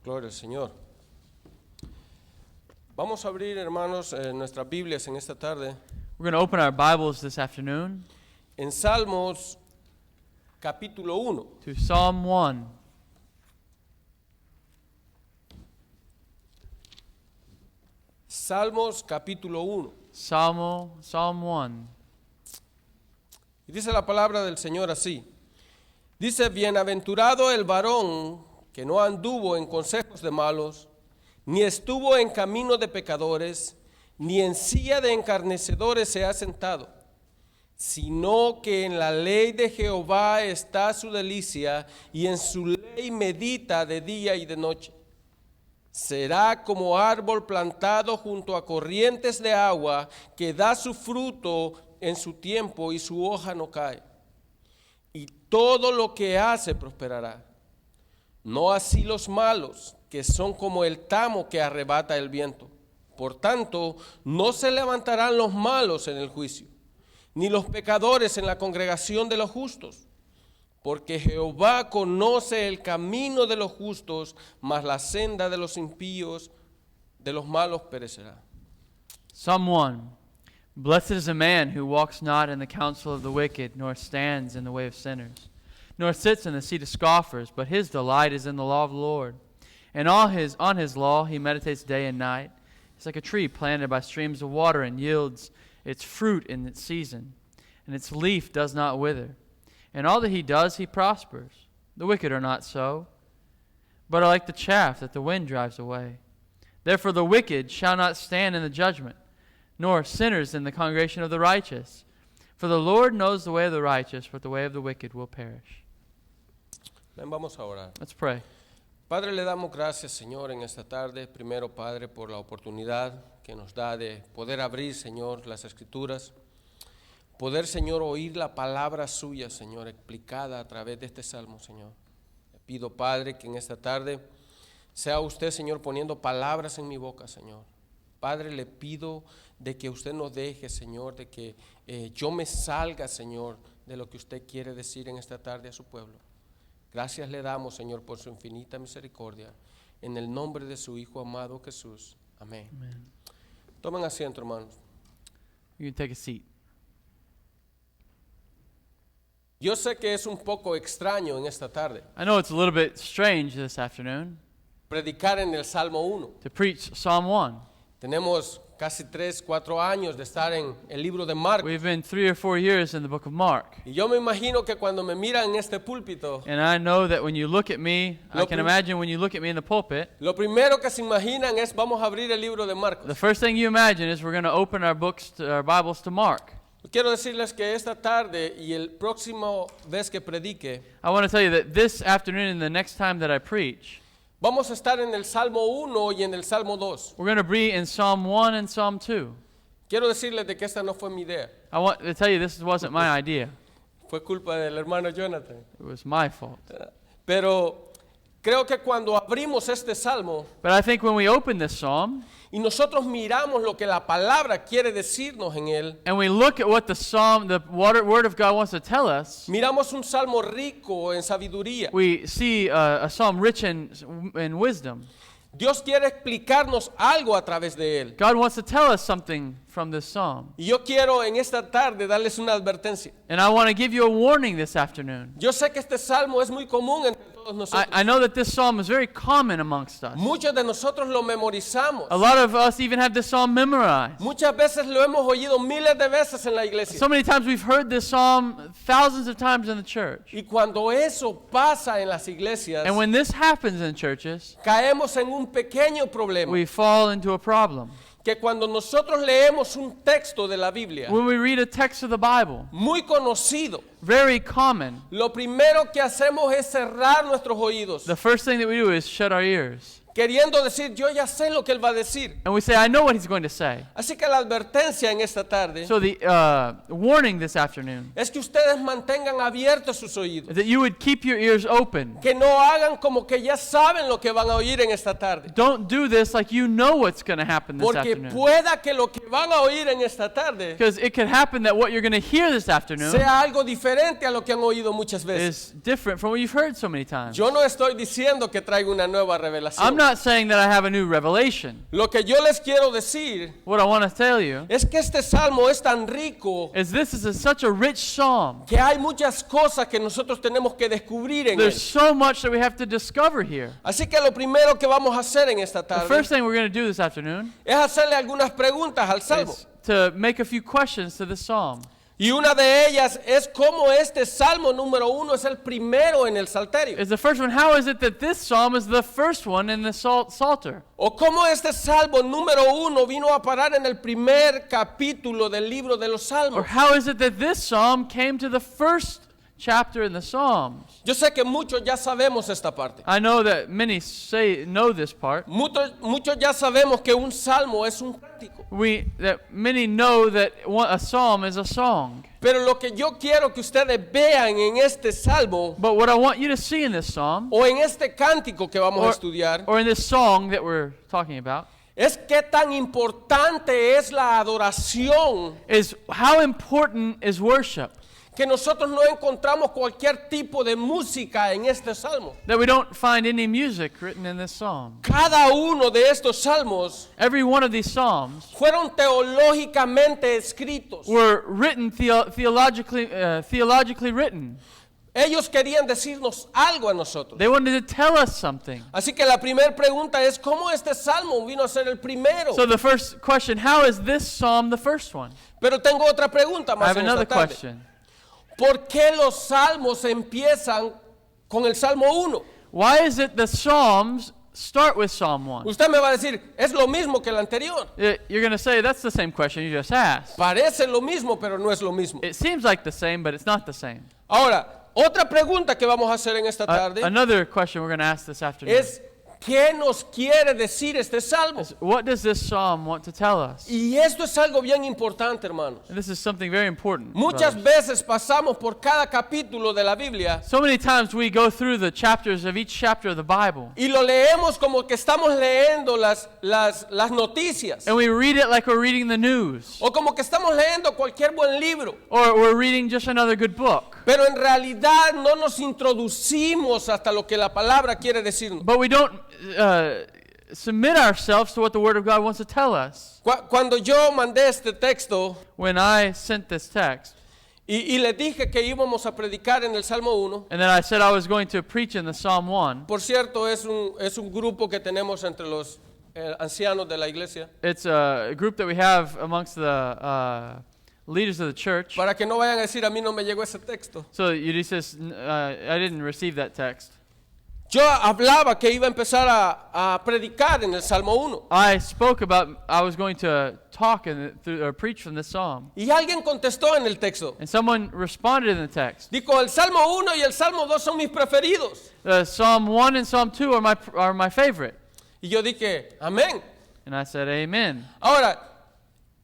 Gloria al Señor. Vamos a abrir, hermanos, nuestras Biblias en esta tarde We're going to open our Bibles this afternoon en Salmos capítulo 1. to Psalm 1. Salmos capítulo 1. Psalm 1. Y dice la palabra del Señor así. Dice, bienaventurado el varón que no anduvo en consejos de malos, ni estuvo en camino de pecadores, ni en silla de encarnecedores se ha sentado, sino que en la ley de Jehová está su delicia, y en su ley medita de día y de noche. Será como árbol plantado junto a corrientes de agua, que da su fruto en su tiempo y su hoja no cae. Y todo lo que hace prosperará. No así los malos, que son como el tamo que arrebata el viento. Por tanto, no se levantarán los malos en el juicio, ni los pecadores en la congregación de los justos. Porque Jehová conoce el camino de los justos, mas la senda de los impíos, de los malos perecerá. Psalm 1. Blessed is the man who walks not in the counsel of the wicked, nor stands in the way of sinners, nor sits in the seat of scoffers, but his delight is in the law of the Lord. And on his law he meditates day and night. It's like a tree planted by streams of water, and yields its fruit in its season, and its leaf does not wither. And all that he does, he prospers. The wicked are not so, but are like the chaff that the wind drives away. Therefore the wicked shall not stand in the judgment, nor sinners in the congregation of the righteous. For the Lord knows the way of the righteous, but the way of the wicked will perish. Ven, vamos a orar. Let's pray. Padre, le damos gracias, Señor, en esta tarde. Primero, Padre, por la oportunidad que nos da de poder abrir, Señor, las Escrituras. Poder, Señor, oír la palabra suya, Señor, explicada a través de este salmo, Señor. Le pido, Padre, que en esta tarde sea usted, Señor, poniendo palabras en mi boca, Señor. Padre, le pido de que usted nos deje, Señor, de que yo me salga, Señor, de lo que usted quiere decir en esta tarde a su pueblo. Gracias le damos, Señor, por su infinita misericordia. En el nombre de su Hijo amado Jesús. Amén. Amen. Tomen asiento, hermanos. You can take a seat. Yo sé que es un poco extraño en esta tarde I know it's a little bit strange this afternoon predicar en el Salmo 1. to preach Psalm 1. Tenemos casi 3, 4 años de estar en el libro de Marcos. We've been 3 or 4 years in the book of Mark. Y yo me imagino que cuando me miran en este púlpito, And I know that when you look at me, I Lo can prim- imagine when you look at me in the pulpit, lo primero que se imaginan es vamos a abrir el libro de the Marcos. first thing you imagine is we're going to open our Bibles to Mark. Quiero decirles que esta tarde y el próximo vez que predique, I want to tell you that this afternoon and the next time that I preach, vamos a estar en el Salmo 1 y en el Salmo 2. we're going to be in Psalm 1 and Psalm 2. Quiero decirles de que esta no fue mi idea. I want to tell you this wasn't my idea. Fue culpa del hermano Jonathan. It was my fault. Pero creo que cuando abrimos este salmo But I think when we open this psalm y nosotros miramos lo que la palabra quiere decirnos en él, and we look at what the Word of God wants to tell us, miramos un salmo rico en sabiduría. we see a psalm rich in wisdom. Dios quiere explicarnos algo a través de él. God wants to tell us something from this psalm. Y yo quiero en esta tarde darles una advertencia. And I want to give you a warning this afternoon. Yo sé que este salmo es muy común entre todos nosotros. I know that this psalm is very common amongst us. Muchos de nosotros lo memorizamos. A lot of us even have this psalm memorized. Muchas veces lo hemos oído miles de veces en la iglesia. So many times we've heard this psalm thousands of times in the church. Y cuando eso pasa en las iglesias, And when this happens in churches, caemos en un pequeño problema. we fall into a problem. Que cuando nosotros leemos un texto de la Biblia When we read a text of the Bible, muy conocido, very common, lo primero que hacemos es cerrar nuestros oídos. the first thing that we do is shut our ears. queriendo decir, yo ya sé lo que él va a decir. And we say, I know what he's going to say. Así que la advertencia en esta tarde So the warning this afternoon es que ustedes mantengan abiertos sus oídos. is that you would keep your ears open. Que no hagan como que ya saben lo que van a oír en esta tarde. Don't do this like you know what's going to happen this Porque afternoon. pueda que lo que van a oír en esta tarde Because it could happen that what you're going to hear this afternoon sea algo diferente a lo que han oído muchas veces. is different from what you've heard so many times. Yo no estoy diciendo que traigo una nueva I'm revelación. not saying that I have a new revelation. Lo que yo les quiero decir What I want to tell you es que este salmo es tan rico is this is such a rich psalm. que hay muchas cosas que nosotros tenemos que descubrir en There's él. so much that we have to discover here. Así que lo primero que vamos a hacer en esta The tarde first thing we're going to do this afternoon es hacerle algunas preguntas al salmo. is to make a few questions to this psalm. Y una de ellas es cómo este salmo número 1 es el primero en el salterio. Is the first one, how is it that this psalm is the first one in the Psalter? O cómo este salmo número 1 vino a parar en el primer capítulo del libro de los Or salmos. how is it that this psalm came to the first chapter in the Psalms? Yo sé que muchos ya sabemos esta parte. I know that many know this part. Muchos ya sabemos que un salmo es un cántico. Many know that a psalm is a song. Pero lo que yo quiero que ustedes vean en este salmo But what I want you to see in this psalm, o en este cántico que vamos a estudiar or in this song that we're talking about, es qué tan importante es la adoración, is how important is worship. que nosotros no encontramos cualquier tipo de música en este salmo. That we don't find any music written in this psalm. Cada uno de estos salmos Every one of these psalms fueron teológicamente escritos. were written theologically written. Ellos querían decirnos algo a nosotros. They wanted to tell us something. Así que la primera pregunta es, ¿cómo este salmo vino a ser el primero? So the first question, how is this psalm the first one? Pero tengo otra pregunta I más have en esta another tarde. question. ¿Por qué los salmos empiezan con el Salmo 1? Why is it the psalms start with Psalm 1? Usted me va a decir, es lo mismo que el anterior. You're going to say that's the same question you just asked. Parece lo mismo, pero no es lo mismo. It seems like the same, but it's not the same. Ahora, otra pregunta que vamos a hacer en esta tarde Another question we're going to ask this afternoon es, ¿qué nos quiere decir este salmo? is, what does this psalm want to tell us? Y esto es algo bien importante, hermanos. And this is something very important. Muchas brothers. veces pasamos por cada capítulo de la Biblia So many times we go through the chapters of each chapter of the Bible, y lo leemos como que estamos leyendo las noticias and we read it like we're reading the news, o como que estamos leyendo cualquier buen libro. or we're reading just another good book. Pero en realidad no nos introducimos hasta lo que la palabra quiere decirnos. But we don't submit ourselves to what the Word of God wants to tell us. Cuando yo mandé este texto When I sent this text, y le dije que íbamos a predicar en el Salmo 1, and then I said I was going to preach in the Psalm 1, por cierto, es un grupo que tenemos entre los ancianos de la iglesia, it's a group that we have amongst the leaders of the church. para que no vayan a decir a mí no me llegó ese texto. So Yudi says, I didn't receive that text. Yo hablaba que iba a empezar a predicar en el Salmo 1. I spoke about I was going to talk or preach from this psalm. Y alguien contestó en el texto. And someone responded in the text. Dijo, el Salmo 1 y el Salmo 2 son mis preferidos. Psalm 1 and Psalm 2 are my favorite. Y yo dije, amén. And I said, amen. Ahora,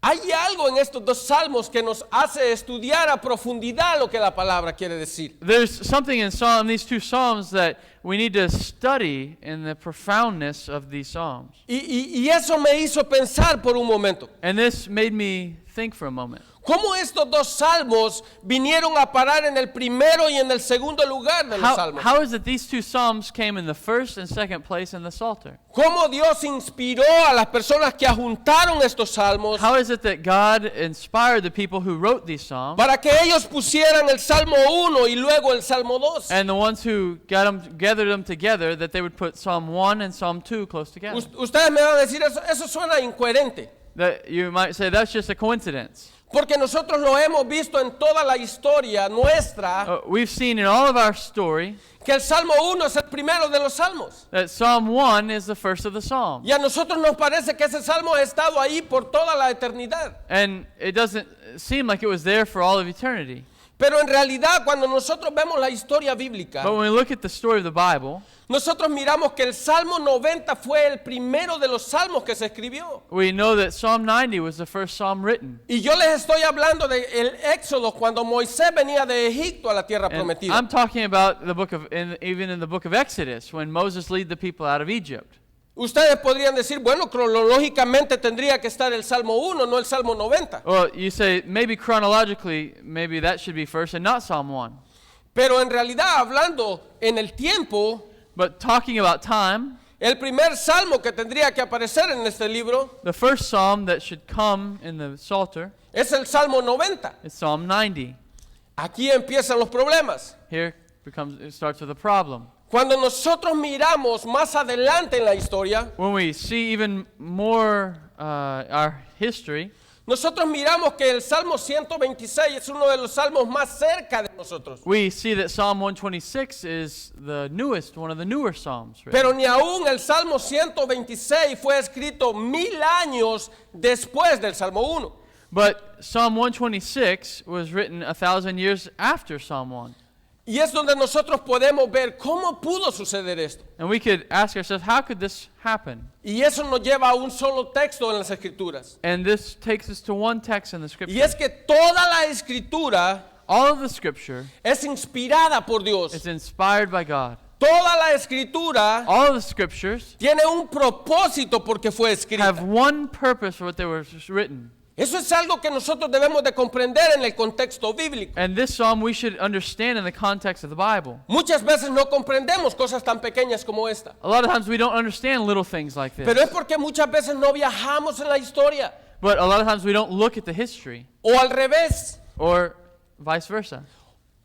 hay algo en estos dos salmos que nos hace estudiar a profundidad lo que la palabra quiere decir. There's something in these two psalms that we need to study in the profoundness of these psalms. Y eso me hizo pensar por un momento. And this made me think for a moment. ¿Cómo estos dos salmos vinieron a parar en el primero y en el segundo lugar de los salmos? How is it these two psalms came in the first and second place in the Psalter? ¿Cómo Dios inspiró a las personas que adjuntaron estos salmos How is it that God inspired the people who wrote these psalms para que ellos pusieran el Salmo 1 y luego el Salmo 2? and the ones who gathered them together, that they would put Psalm 1 and Psalm 2 close together? Ustedes me van a decir, eso suena incoherente. That you might say that's just a coincidence. Porque nosotros lo hemos visto en toda la historia nuestra, We've seen in all of our story que el Salmo 1 es el primero de los salmos. that Psalm 1 is the first of the Psalms. Y a nosotros nos parece que ese salmo ha estado ahí por toda la eternidad. And it doesn't seem like it was there for all of eternity. Pero en realidad, cuando nosotros vemos la historia bíblica, But when we look at the story of the Bible, nosotros miramos que el Salmo 90 fue el primero de los salmos que se escribió. we know that Psalm 90 was the first psalm written. Y yo les estoy hablando del Éxodo, cuando Moisés venía de Egipto a la tierra And prometida. I'm talking about the book of, even in the book of Exodus, when Moses led the people out of Egypt. Ustedes podrían decir, bueno, cronológicamente tendría que estar el Salmo 1, no el Salmo 90. Well, you say maybe chronologically, maybe that should be first and not Psalm 1. Pero en realidad, hablando en el tiempo, But talking about time, el primer salmo que tendría que aparecer en este libro the first psalm that should come in the Psalter es el Salmo 90. is Psalm 90. Aquí empiezan los problemas. Here it starts with a problem. Cuando nosotros miramos más adelante en la historia, When we see even more our history, nosotros miramos que el Salmo 126 es uno de los salmos más cerca de nosotros. we see that Psalm 126 is the newest, one of the newer psalms. Written. Pero ni aún el Salmo 126 fue escrito 1000 años después del Salmo 1. But Psalm 126 was written 1,000 years after Psalm 1. Y es donde nosotros podemos ver cómo pudo suceder esto. And we could ask ourselves, how could this happen? Y eso nos lleva a un solo texto en las Escrituras. And this takes us to one text in the Y Scripture. es que toda la Escritura All of the Scripture es inspirada por Dios. is inspired by God. Toda la Escritura All of the Scriptures tiene un propósito porque fue escrita. have one purpose for what they were written. Eso es algo que nosotros debemos de comprender en el contexto bíblico. And this psalm we should understand in the context of the Bible. Muchas veces no comprendemos cosas tan pequeñas como esta. A lot of times we don't understand little things like Pero es this. porque muchas veces no viajamos en la historia. But a lot of times we don't look at the history, O al revés. or vice versa.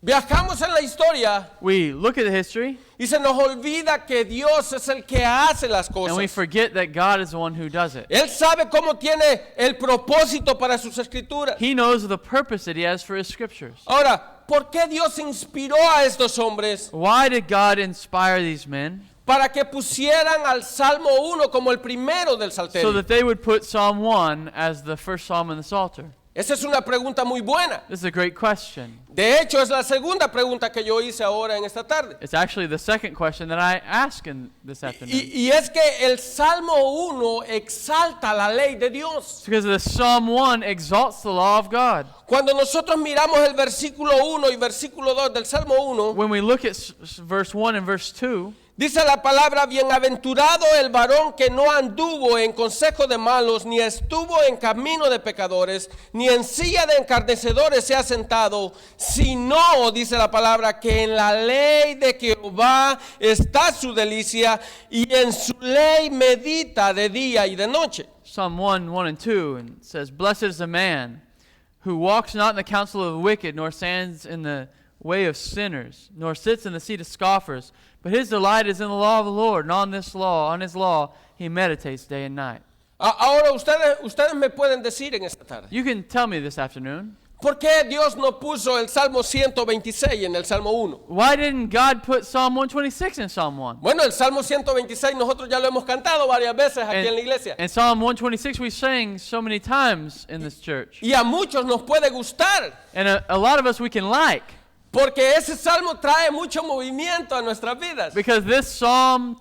Viajamos en la historia We look at the history y se nos olvida que Dios es el que hace las and we cosas. forget that God is the one who does it. Él sabe cómo tiene el propósito para sus escrituras. He knows the purpose that He has for His Scriptures. Ahora, ¿por qué Dios inspiró a estos hombres Why did God inspire these men? para que pusieran al Salmo 1 como el primero del So Salterio? that they would put Psalm 1 as the first psalm in the Psalter. Esa es una pregunta muy buena. This is a great question. De hecho, es la segunda pregunta que yo hice ahora en esta tarde. It's actually the second question that I ask in this afternoon. Y es que el Salmo 1 exalta la ley de Dios. It's because the Psalm 1 exalts the law of God. Cuando nosotros miramos el versículo 1 y versículo 2 del Salmo 1, When we look at verse 1 and verse 2, dice la palabra, bienaventurado el varón que no anduvo en consejo de malos, ni estuvo en camino de pecadores, ni en silla de encarnecedores se ha sentado, sino, dice la palabra, que en la ley de Jehová está su delicia, y en su ley medita de día y de noche. Psalm 1, 1 and 2, and it says, Blessed is the man who walks not in the counsel of the wicked, nor stands in the way of sinners, nor sits in the seat of scoffers, but his delight is in the law of the Lord, and on his law, he meditates day and night. Ahora ustedes me pueden decir en esta tarde, You can tell me this afternoon, ¿por qué Dios no puso el Salmo 126 en el Salmo 1? why didn't God put Psalm 126 in Psalm 1? Bueno, el Salmo 126 nosotros ya lo hemos cantado varias veces aquí en la iglesia. And Psalm 126 we sang so many times in this church. Y a muchos nos puede gustar, And a lot of us we can like, porque ese salmo trae mucho movimiento a nuestras vidas. because this psalm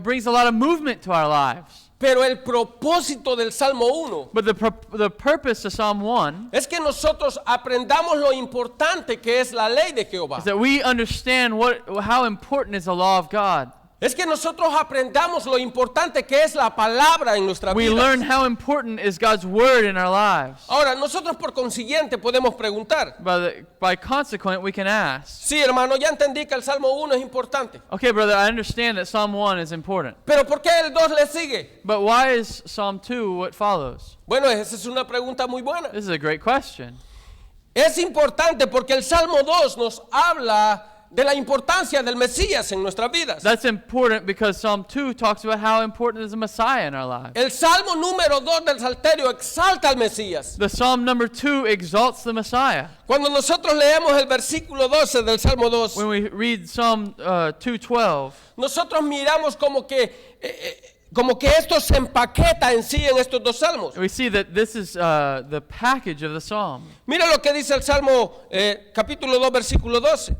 brings a lot of movement to our lives. Pero el propósito del Salmo 1 But the purpose of Psalm 1 es que nosotros aprendamos lo importante que es la ley de Jehová. is that we understand how important is the law of God. Es que nosotros aprendamos lo importante que es la palabra en nuestra We vida. learn how important is God's word in our lives. Ahora, nosotros por consiguiente podemos preguntar, By consequent, we can ask, sí, hermano, ya entendí que el Salmo 1 es importante, okay, brother, I understand that Psalm 1 is important. pero ¿por qué el 2 le sigue? But why is Psalm 2 what follows? Bueno, esa es una pregunta muy buena. This is a great question. Es importante porque el Salmo 2 nos habla de la importancia del Mesías en nuestras vidas. That's important because Psalm 2 talks about how important is the Messiah in our lives. El Salmo número 2 del Salterio exalta al Mesías. The Psalm number 2 exalts the Messiah. Cuando nosotros leemos el versículo 12 del Salmo 2, When we read Psalm 2:12, nosotros miramos como que como que esto se empaqueta en sí en estos dos salmos. We see that this is the package of the psalm. Mira lo que dice el Salmo capítulo 2, versículo 12.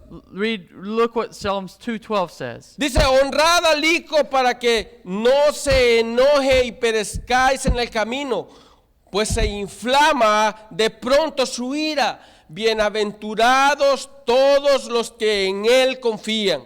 Look what Psalms 2:12 says. Dice, honrad al hijo para que no se enoje y perezcáis en el camino, pues se inflama de pronto su ira. Bienaventurados todos los que en él confían.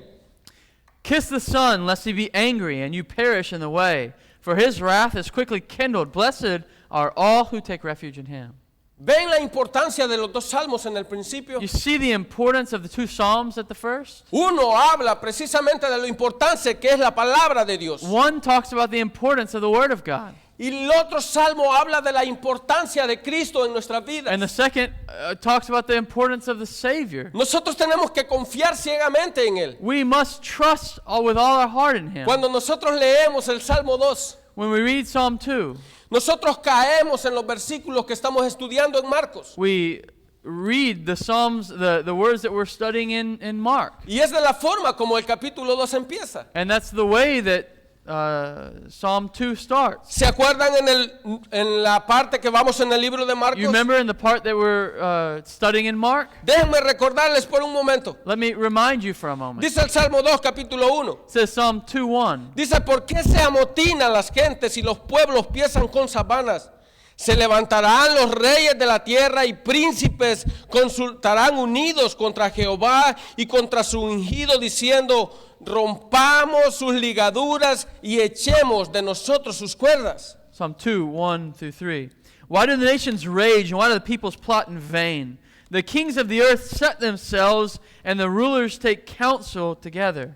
Kiss the Son, lest he be angry, and you perish in the way. For his wrath is quickly kindled. Blessed are all who take refuge in him. ¿Ven la importancia de los dos salmos en el principio? You see the importance of the two psalms at the first? Uno habla precisamente de lo importante que es la palabra de Dios. One talks about the importance of the Word of God. Y el otro salmo habla de la importancia de Cristo en nuestras vidas. And the second talks about the importance of the Savior. Nosotros tenemos que confiar ciegamente en Él. We must trust with all our heart in Him. Cuando nosotros leemos el Salmo 2, When we read Psalm 2, nosotros caemos en los versículos que estamos estudiando en Marcos. we read the Psalms, the words that we're studying in Mark. Y es de la forma como el capítulo 2 empieza. And that's the way that Psalm 2 starts. ¿Se acuerdan en la parte que vamos en el libro de Marcos? You remember in the part that we're studying in Mark? Déjenme recordarles por un momento. Let me remind you for a moment. Dice el Salmo 2, capítulo 1. It says Psalm 2:1. Dice, ¿por qué se amotinan las gentes y los pueblos piensan con sabanas? Se levantarán los reyes de la tierra y príncipes consultarán unidos contra Jehová y contra su ungido, diciendo, rompamos sus ligaduras y echemos de nosotros sus cuerdas. Psalm 2:1-3. Why do the nations rage and why do the peoples plot in vain? The kings of the earth set themselves and the rulers take counsel together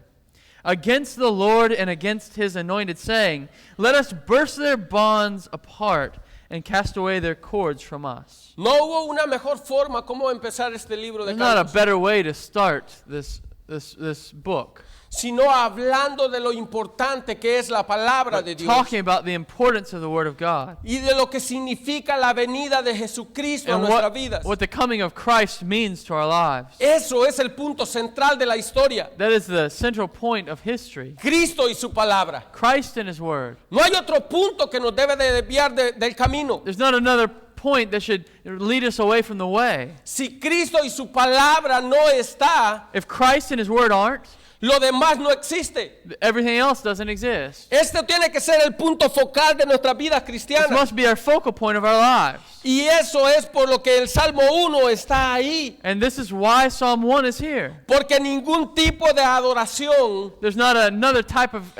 against the Lord and against his anointed, saying, let us burst their bonds apart and cast away their cords from us. No hubo una mejor forma como empezar este libro de There's not a Cantos, better way to start this book. sino hablando de lo importante que es la palabra de Dios Talking about the importance of the Word of God. y de lo que significa la venida de Jesucristo en And nuestras vidas. what the coming of Christ means to our lives. Eso es el punto central de la historia. That is the central point of history. Cristo y su palabra. Christ and His Word. No hay otro punto que nos debe de desviar del camino. There's not another point that should lead us away from the way. Si Cristo y su palabra no está, If Christ and His Word aren't, lo demás no existe. everything else doesn't exist. Este tiene que ser el punto focal de nuestras vidas This cristianas. must be our focal point of our lives. Y eso es por lo que el Salmo 1 está ahí. And this is why Psalm 1 is here. Porque ningún tipo de adoración There's not another type of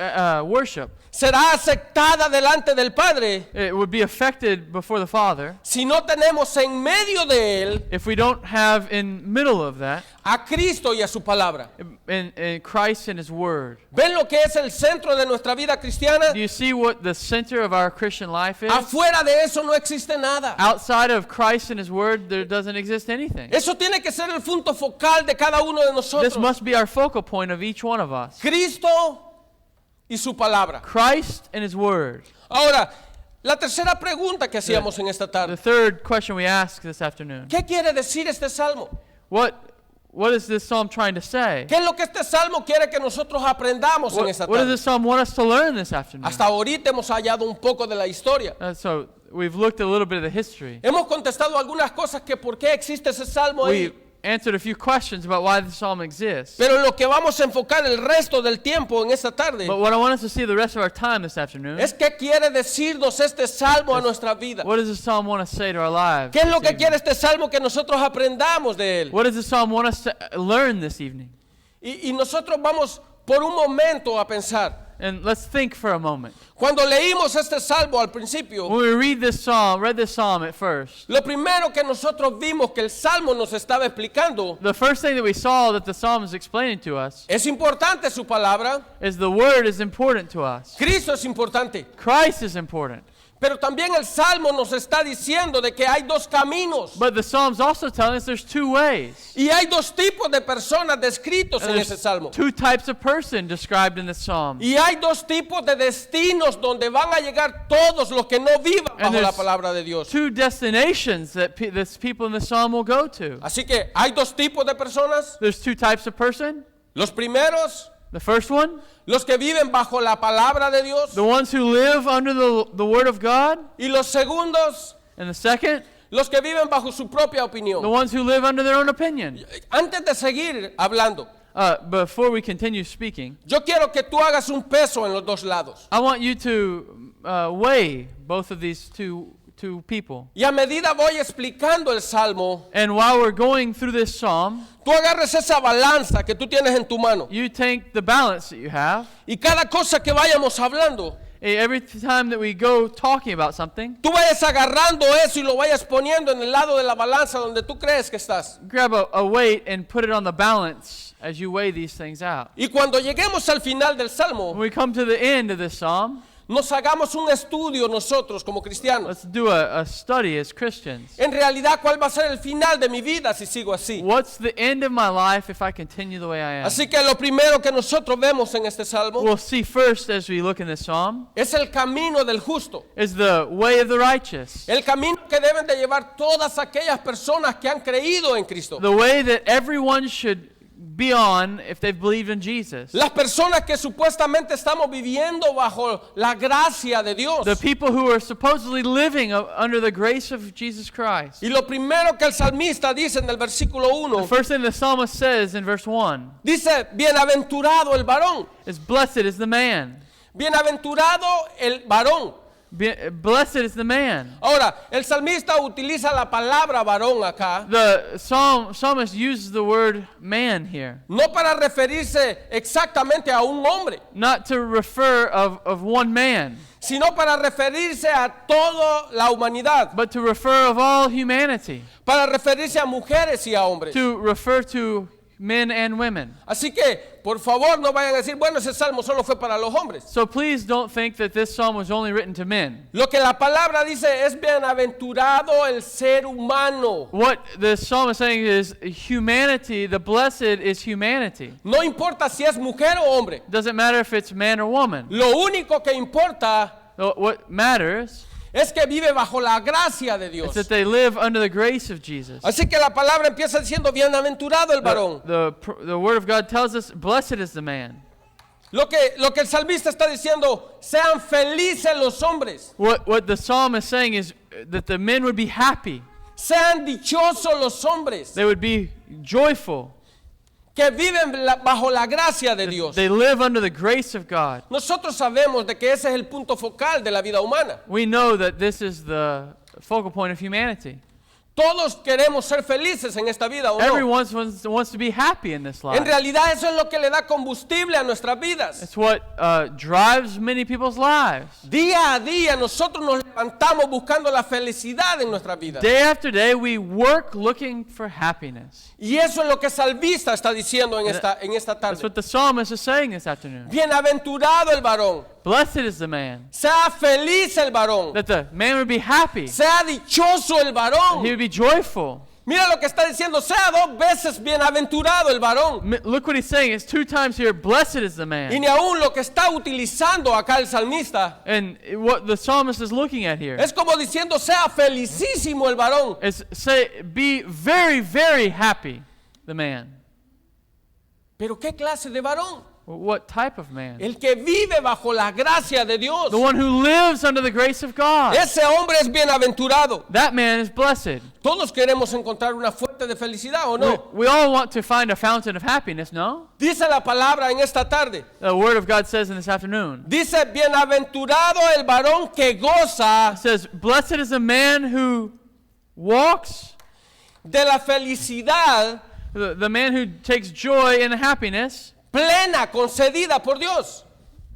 worship. será aceptada delante del Padre It would be affected before the Father si no tenemos en medio de Él if we don't have in middle of that a Cristo y a su palabra. in Christ and His Word. ¿Ven lo que es el centro de nuestra vida cristiana? Do you see what the center of our Christian life is? Afuera de eso no existe nada. Outside of Christ and His Word, there doesn't exist anything. Eso tiene que ser el punto focal de cada uno de This nosotros. must be our focal point of each one of us. Cristo y su palabra. Christ and His Word. Ahora, la tercera pregunta que hacíamos en esta The tarde. third question we ask this afternoon. ¿Qué quiere decir este salmo? What is this psalm trying to say? ¿Qué es lo que este salmo quiere que nosotros aprendamos en esta What does tarde? this psalm want us to learn this afternoon? Hasta ahorita hemos hallado un poco de la historia. So we've looked a little bit of the history. Hemos contestado algunas cosas que por qué existe ese salmo ahí. We answered a few questions about why the psalm exists. Pero lo que vamos a enfocar el resto del tiempo en esta tarde But what I want us to see the rest of our time this afternoon, es qué quiere decirnos este salmo a nuestra vida. what does the psalm want us to say to our lives? ¿Qué es lo this que quiere evening? este salmo que nosotros aprendamos de él? What does the psalm want us to learn this evening? Y nosotros vamos por un momento a pensar. And let's think for a moment. Cuando leímos este salmo al principio, When we read this psalm at first, lo primero que nosotros vimos que el salmo nos estaba explicando, the first thing that we saw that the psalm is explaining to us es importante su palabra, is the Word is important to us. Cristo es importante, Christ is important. pero también el salmo nos está diciendo de que hay dos caminos But the psalm's also telling us there's two ways. y hay dos tipos de personas descritos And en ese there's salmo. two types of person described in this psalm. Y hay dos tipos de destinos donde van a llegar todos los que no vivan And bajo la there's palabra de Dios. Two destinations that this people in the psalm will go to. Así que hay dos tipos de personas. There's two types of person. Los primeros The first one, los que viven bajo la palabra de Dios. the ones who live under the Word of God. Y los segundos, And the second, los que viven bajo su propia the opinión. ones who live under their own opinion. Antes de seguir hablando, Before we continue speaking, yo quiero que tú hagas un peso en los dos lados. I want you to weigh both of these two people. Y a medida voy explicando el salmo, And while we're going through this psalm, tú agarres esa balanza que tú tienes en tu mano. you take the balance that you have. Y cada cosa que vayamos hablando, Every time that we go talking about something, tú vayas agarrando eso y lo vayas poniendo en el lado de la balanza donde tú crees que estás. grab a weight and put it on the balance as you weigh these things out. Y cuando lleguemos al final del When salmo, we come to the end of this psalm, nos hagamos un estudio nosotros como cristianos. let's do a study as Christians. En realidad, ¿cuál va a ser el final de mi vida si sigo así? What's the end of my life if I continue the way I am? Así que lo primero que nosotros vemos en este salmo We'll see first as we look in this psalm es el camino del justo. is the way of the righteous. El camino que deben de llevar todas aquellas personas que han creído en Cristo. The way that everyone should be on if they've believed in Jesus. Las personas que supuestamente estamos viviendo bajo la gracia de Dios. The people who are supposedly living under the grace of Jesus Christ. Y lo primero que el salmista dice en el versículo The 1, first thing the psalmist says in verse 1 dice, bienaventurado el varón. is, blessed is the man. Bienaventurado el varón. Blessed is the man. Ahora, el salmista utiliza la palabra varón acá, The psalmist uses the word man here, no para referirse exactamente a un hombre, not to refer of one man, sino para referirse a toda la humanidad, but to refer of all humanity, para referirse a mujeres y a hombres. to refer to men and women. Así que, por favor, no vayan a decir, bueno, ese salmo solo fue para los hombres. So please don't think that this psalm was only written to men. Lo que la palabra dice es bienaventurado el ser humano. What the psalm is saying is humanity, the blessed is humanity. No importa si es mujer o hombre. Doesn't matter if it's man or woman. Lo único que importa What matters es que vive bajo la gracia de is Dios. that they live under the grace of Jesus. Así que la palabra empieza diciendo bienaventurado el varón. The word of God tells us, blessed is the man. Lo que el salmista está diciendo, sean felices los hombres, What the psalm is saying is that the men would be happy. sean dichosos los hombres They would be joyful. que viven bajo la gracia de Dios. They live under the grace of God. Nosotros sabemos de que ese es el punto focal de la vida humana. We know that this is the focal point of humanity. Todos queremos ser felices en esta vida, ¿o no? Everyone wants to be happy in this En life. realidad eso es lo que le da combustible a nuestras vidas. It's what drives many people's lives. Día a día nosotros nos levantamos buscando la felicidad en nuestras vidas. Day after day, we work looking for happiness. Y eso es lo que el salmista está diciendo en esta That's tarde. what the psalmist is saying this afternoon. Bienaventurado el varón. Blessed is the man. Sea feliz el varón. That the man would be happy. Sea dichoso el He varón. would be joyful. Mira lo que está diciendo. Sea 2 veces bienaventurado el varón. Look what he's saying. It's 2 times here. Blessed is the Y man. ni aún lo que está utilizando acá el salmista And what the psalmist is looking at here es como diciendo, sea felicísimo el varón. is say, be very, very happy, the man. Pero ¿qué clase de varón? What type of man? El que vive bajo la gracia de Dios. The one who lives under the grace of God. Ese hombre es bienaventurado. That man is blessed. Todos queremos encontrar una fuente de felicidad, ¿o no? We all want to find a fountain of happiness, no? Dice la palabra en esta tarde. The word of God says in this afternoon. Dice, bienaventurado el varón que goza It says, blessed is the man who walks, de la felicidad the man who takes joy in happiness, plena concedida por Dios.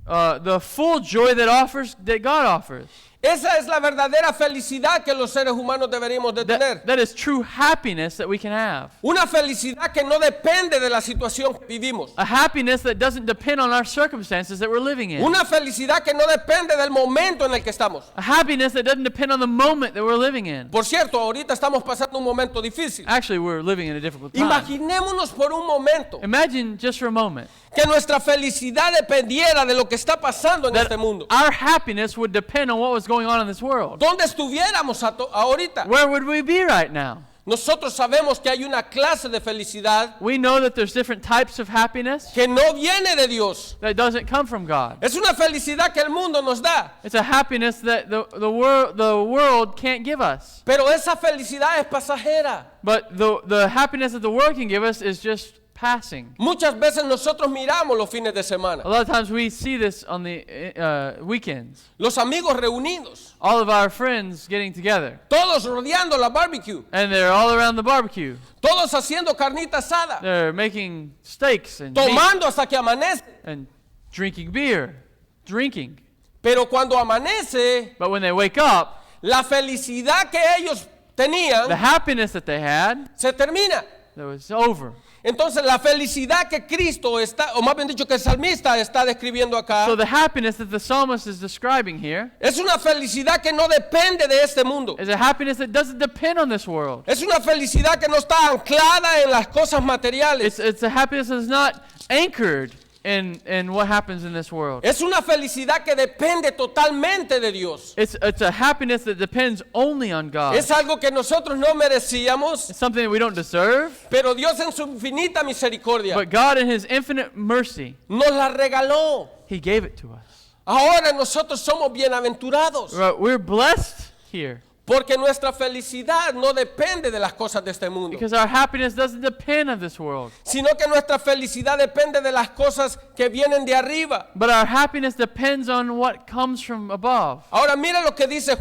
the full joy that God offers. Esa es la verdadera felicidad que los seres humanos deberíamos de tener. That is true happiness that we can have. Una felicidad que no depende de la situación que vivimos. A happiness that doesn't depend on our circumstances that we're living in. Una felicidad que no depende del momento en el que estamos. A happiness that doesn't depend on the moment that we're living in. Por cierto, ahorita estamos pasando un momento difícil. Actually, we're living in a difficult time. Imaginémonos por un momento Imagine just for a moment que nuestra felicidad dependiera de lo que está pasando en that este mundo. our happiness would depend on what was going on in this world. ¿Dónde estuviéramos ahorita? Where would we be right now? Nosotros sabemos que hay una clase de felicidad We know that there's different types of happiness que no viene de Dios. that doesn't come from God. Es una felicidad que el mundo nos da, It's a happiness that the world can't give us. pero esa felicidad es pasajera. But the happiness that the world can give us is just passing. Muchas veces nosotros miramos los fines de semana, A lot of times we see this on the weekends. los amigos reunidos, All of our friends getting together. todos rodeando la barbecue, And they're all around the barbecue. todos haciendo carnita asada, They're making steaks and meat tomando hasta que amanece. and drinking beer. Drinking. Pero cuando amanece, But when they wake up, la felicidad que ellos the tenían happiness that they had, se termina. that was over. Entonces la felicidad que Cristo está, o más bien dicho que el salmista está describiendo acá, So the happiness that the psalmist is describing here es una felicidad que no depende de este mundo. is a happiness that doesn't depend on this world. Es una felicidad que no está anclada en las cosas materiales. It's a happiness that's not anchored in what happens in this world. Es una felicidad que depende totalmente de Dios. It's a happiness that depends only on God. Es algo que nosotros no merecíamos, It's something that we don't deserve, pero Dios en su infinita misericordia but God in His infinite mercy, nos la regaló. He gave it to us. Ahora nosotros somos bienaventurados, We're blessed here porque nuestra felicidad no depende de las cosas de este mundo, because our happiness doesn't depend on this world, sino que nuestra felicidad depende de las cosas que vienen de arriba. but our happiness depends on what comes from above. Ahora mira lo que dice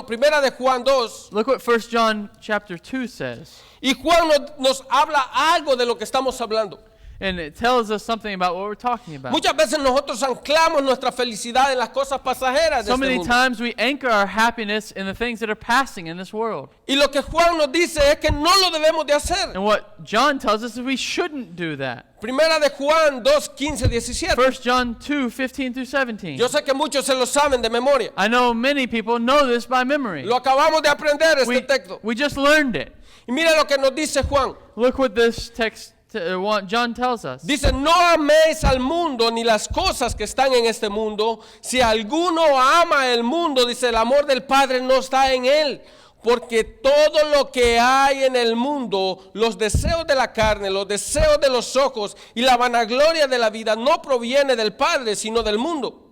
Primera de Juan 2, Look what 1 John chapter 2 says. y Juan nos habla algo de lo que estamos hablando. And it tells us something about what we're talking about. Muchas veces nosotros anclamos nuestra felicidad en las cosas pasajeras de So este many mundo. times we anchor our happiness in the things that are passing in this world. Y lo que Juan nos dice es que no lo debemos de hacer. And what John tells us is we shouldn't do that. Primera de Juan 2, 15, 17. 1 John 2, 15 through 17. Yo sé que muchos se lo saben de memoria. I know many people know this by memory. Lo acabamos de aprender este texto. We just learned it. Y mira lo que nos dice Juan. Look what this text, John tells us. Dice, no améis al mundo ni las cosas que están en este mundo. Si alguno ama el mundo, dice, el amor del Padre no está en él. Porque todo lo que hay en el mundo, los deseos de la carne, los deseos de los ojos y la vanagloria de la vida no proviene del Padre, sino del mundo.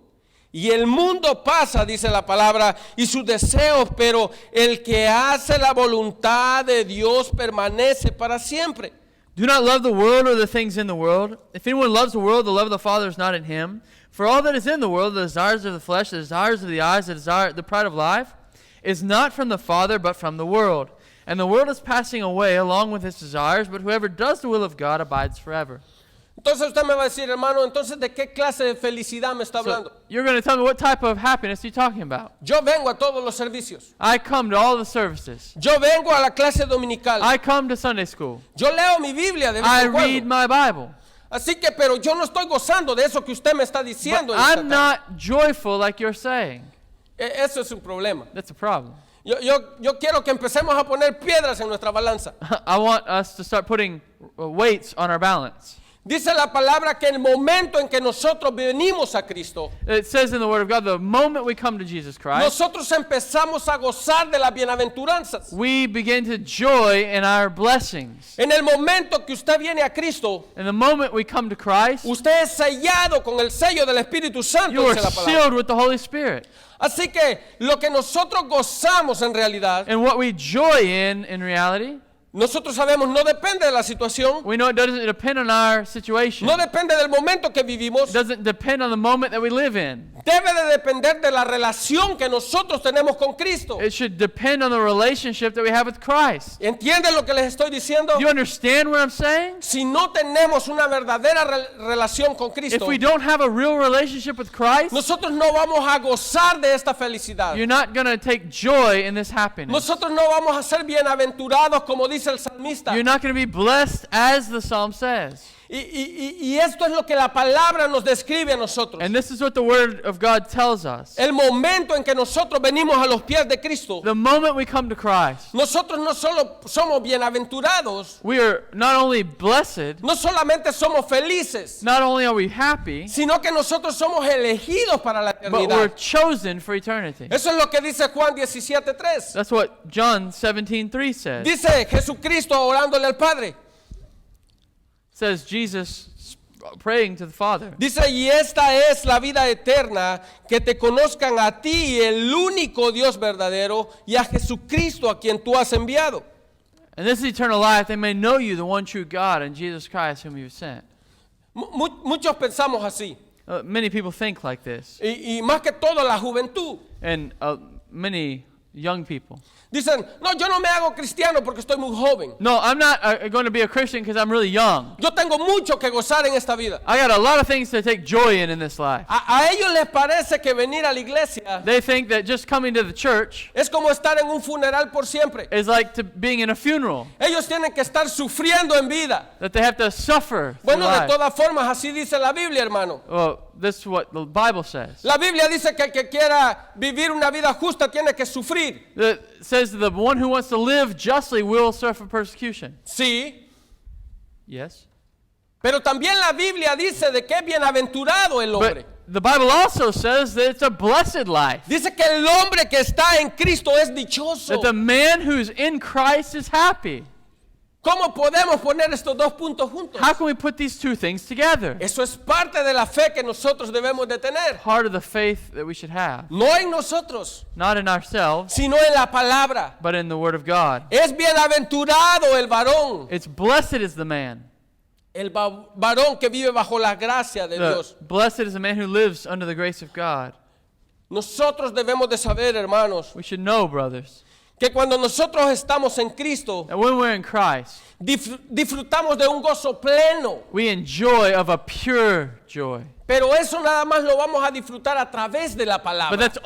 Y el mundo pasa, dice la palabra, y sus deseos, pero el que hace la voluntad de Dios permanece para siempre. Do not love the world or the things in the world. If anyone loves the world, the love of the Father is not in him. For all that is in the world, the desires of the flesh, the desires of the eyes, the pride of life, is not from the Father, but from the world. And the world is passing away along with its desires, but whoever does the will of God abides forever. Entonces usted me va a decir, hermano, entonces ¿de qué clase de felicidad me está hablando? So you're going to tell me what type of happiness you're talking about. Yo vengo a todos los servicios. I come to all the services. Yo vengo a la clase dominical. I come to Sunday school. Yo leo mi Biblia de vez I en read cuando. my Bible. Así que, pero yo no estoy gozando de eso que usted me está But diciendo. en esta I'm tarde. not joyful like you're saying. Eso es un problema. That's a problem. Yo quiero que empecemos a poner piedras en nuestra balanza. I want us to start putting weights on our balance. Dice la palabra que el momento en que nosotros venimos a Cristo, It says in the Word of God, the moment we come to Jesus Christ, nosotros empezamos a gozar de las bienaventuranzas. we begin to joy in our blessings. En el momento que usted viene a Cristo, In the moment we come to Christ, usted es sellado con el sello del Espíritu Santo, you are dice la palabra. sealed with the Holy Spirit. Así que lo que nosotros gozamos en realidad, And what we joy in reality, nosotros sabemos no depende de la situación, we know it doesn't depend on our situation. no depende del momento que vivimos, It doesn't depend on the moment that we live in. debe de depender de la relación que nosotros tenemos con Cristo. It should depend on the relationship that we have with Christ. ¿Entienden lo que les estoy diciendo? Do you understand what I'm saying? Si no tenemos una verdadera relación con If Cristo, we don't have a real relationship with Christ, nosotros no vamos a gozar de esta felicidad. you're not going to take joy in this happiness. Nosotros no vamos a ser bienaventurados como dice el salmista. You're not going to be blessed as the psalm says. Y esto es lo que la palabra nos describe a nosotros. And this is what the Word of God tells us. El momento en que nosotros venimos a los pies de Cristo, The moment we come to Christ, nosotros no solo somos bienaventurados, we are not only blessed, no solamente somos felices, not only are we happy, sino que nosotros somos elegidos para la but we're eternidad. chosen for eternity. Eso es lo que dice Juan 17:3. That's what John 17:3 says. It Dice Jesucristo orándole al Padre. says Jesus praying to the Father. Dice, y esta es la vida eterna, que te conozcan a ti, el único Dios verdadero, y a Jesucristo a quien tú has enviado. And this is eternal life, they may know you, the one true God, and Jesus Christ whom you have sent. Muchos pensamos así, Many people think like this, y más que todo la juventud. and many young people. Dicen, no, yo no me hago cristiano porque estoy muy joven. No, I'm not going to be a Christian because I'm really young. Yo tengo mucho que gozar en esta vida. I got a lot of things to take joy in this life. A ellos les parece que venir a la iglesia They think that just coming to the church es como estar en un funeral por siempre. is like being in a funeral, Ellos tienen que estar sufriendo en vida. that they have to suffer through Bueno, de life. todas formas, así dice la Biblia, hermano. Well, this is what the Bible says. La Biblia dice que el que quiera vivir una vida justa tiene que sufrir. It says the one who wants to live justly will suffer persecution. Sí, Yes. pero también la Biblia dice de que es bienaventurado el hombre. But the Bible also says that it's a blessed life. Dice que el hombre que está en Cristo es dichoso. That the man who's in Christ is happy. ¿Cómo podemos poner estos dos puntos juntos? How can we put these two things together? Eso es parte de la fe que nosotros debemos de tener. Part of the faith that we should have. No en nosotros, Not in ourselves, sino en la palabra. but in the Word of God. Es bienaventurado el varón. It's blessed is the man. El varón que vive bajo la gracia de Dios. Blessed is the man who lives under the grace of God. Nosotros debemos de saber, hermanos, We should know, brothers, que cuando nosotros estamos en Cristo, that when we're in Christ, disfrutamos de un gozo pleno. we enjoy of a pure joy. Pero eso nada más lo vamos a disfrutar a través de la But palabra. that's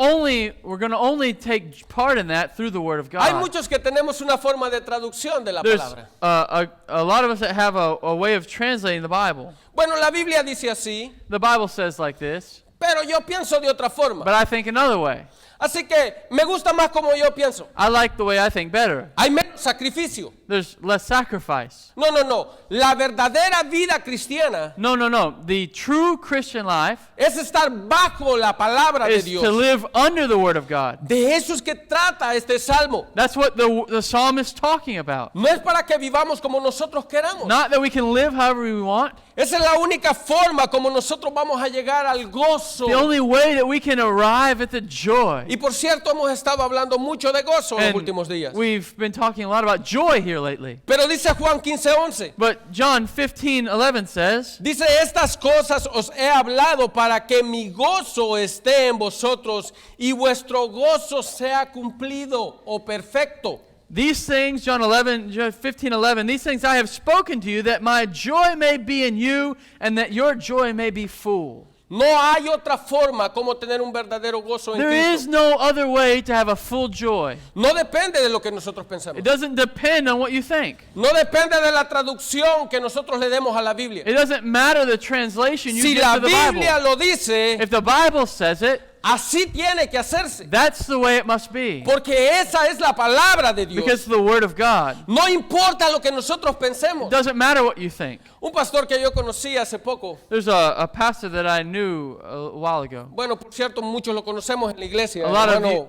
we're going to only take part in that through the Word of Hay God. muchos que tenemos una forma de traducción de la There's palabra. a lot of us that have a way of translating the Bible. Bueno, la Biblia dice así, The Bible says like this, pero yo pienso de otra forma. but I think another way. Así que me gusta más como yo pienso. I like the way I think better. Hay menos sacrificio. There's less sacrifice. No, no, no. La verdadera vida cristiana No. The true Christian life es estar bajo la palabra de is to Dios. live under the Word of God. De eso es que trata este salmo. That's what the psalm is talking about. No es para que vivamos como nosotros queramos. Not that we can live however we want. Esa es la única forma como nosotros vamos a llegar al gozo. The only way that we can arrive at the joy. Y por cierto, hemos estado hablando mucho de gozo en los And últimos días. we've been talking a lot about joy here lately. Pero dice Juan 15:11. But John 15:11 says, Dice, estas cosas os he hablado para que mi gozo esté en vosotros y vuestro gozo sea cumplido o perfecto. these things, John 15:11, these things I have spoken to you, that my joy may be in you, and that your joy may be full. No hay otra forma como tener un verdadero gozo en There is Cristo. no other way to have a full joy. No depende de lo que nosotros pensamos. It doesn't depend on what you think. No depende de la traducción que nosotros le demos a la Biblia. It doesn't matter the translation you Si give la to the Biblia Bible. lo dice, If the Bible says it, así tiene que hacerse. that's the way it must be. Porque esa es la palabra de Dios. Because it's the Word of God. No importa lo que nosotros pensemos. It doesn't matter what you think. Un pastor que yo conocí hace poco, There's a pastor that I knew a while ago. bueno, por cierto, muchos lo conocemos en la iglesia, A lot of hermano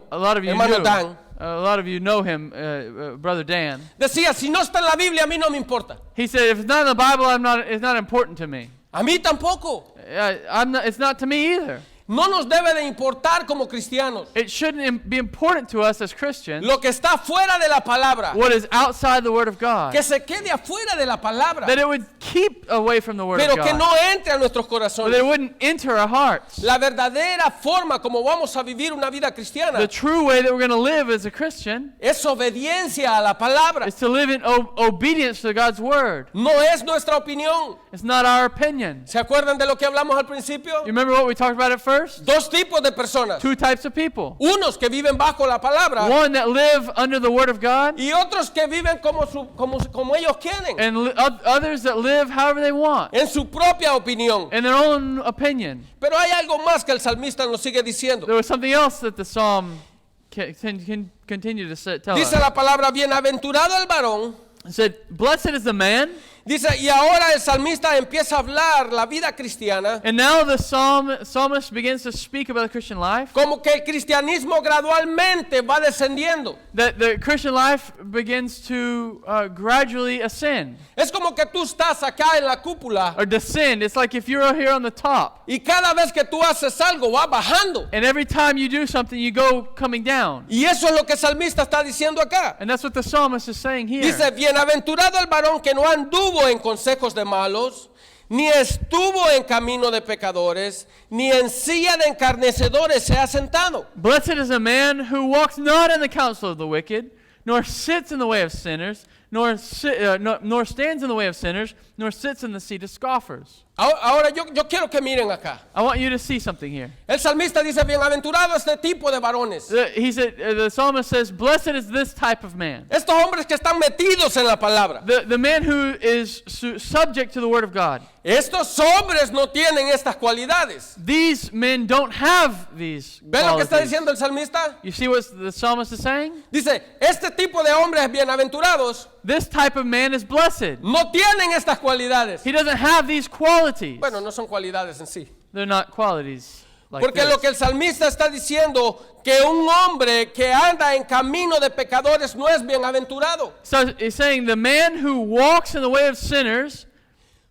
you Dan, A lot of you know him, Brother Dan. decía, si no está en la Biblia, a mí no me importa. He said, if it's not in the Bible, it's not important to me. A mí tampoco. It's not to me either. No nos debe de importar como cristianos It shouldn't be important to us as Christians lo que está fuera de la palabra. what is outside the Word of God. Que se quede afuera de la palabra, That it would keep away from the Word pero of que God. no entre a nuestros But corazones. it wouldn't enter our hearts. La verdadera forma como vamos a vivir una vida cristiana The true way that we're going to live as a Christian es obediencia a la palabra. is to live in obedience to God's Word. No es nuestra opinión. It's not our opinion. ¿Se acuerdan de lo que hablamos al principio? You remember what we talked about at first? first? Dos tipos de personas. Two types of people. Unos que viven bajo la palabra One that live under the Word of God, y otros que viven como ellos quieren, and others that live however they want, en su propia opinión. in their own opinion. Pero hay algo más que el salmista nos sigue diciendo. There was something else that the psalm can continue to tell us. Dice la palabra, bienaventurado el varón. It said, blessed is the man. Dice, y ahora el salmista empieza a hablar la vida cristiana, And now the psalmist begins to speak about the Christian life. como que el cristianismo gradualmente va descendiendo. That the Christian life begins to gradually ascend Es como que tú estás acá en la cúpula or descend. It's like if you're here on the top, y cada vez que tú haces algo va bajando. and every time you do something, you go coming down. Y eso es lo que el salmista está diciendo acá. And that's what the psalmist is saying here. Dice, bienaventurado el varón que no anduvo en consejos de malos, ni estuvo en camino de pecadores, ni en silla de encarnecedores se ha sentado. Blessed is a man who walks not in the counsel of the wicked, nor sits in the way of sinners, nor stands in the way of sinners, nor sits in the seat of scoffers. Ahora yo quiero que miren acá. I want you to see something here. El salmista dice, bienaventurado este tipo de varones. The psalmist says, blessed is this type of man. Estos hombres que están metidos en la palabra. The man who is subject to the word of God. Estos hombres no tienen estas cualidades. These men don't have these ¿Ven lo que está qualities. diciendo el salmista? You see what the psalmist is saying? Dice, este tipo de hombres bienaventurados This type of man is blessed. no tienen estas cualidades. He doesn't have these qualities. Bueno, no son cualidades en sí. They're not qualities like Porque this. lo que el salmista está diciendo, que un hombre que anda en camino de pecadores no es bienaventurado. So he's saying the man who walks in the way of sinners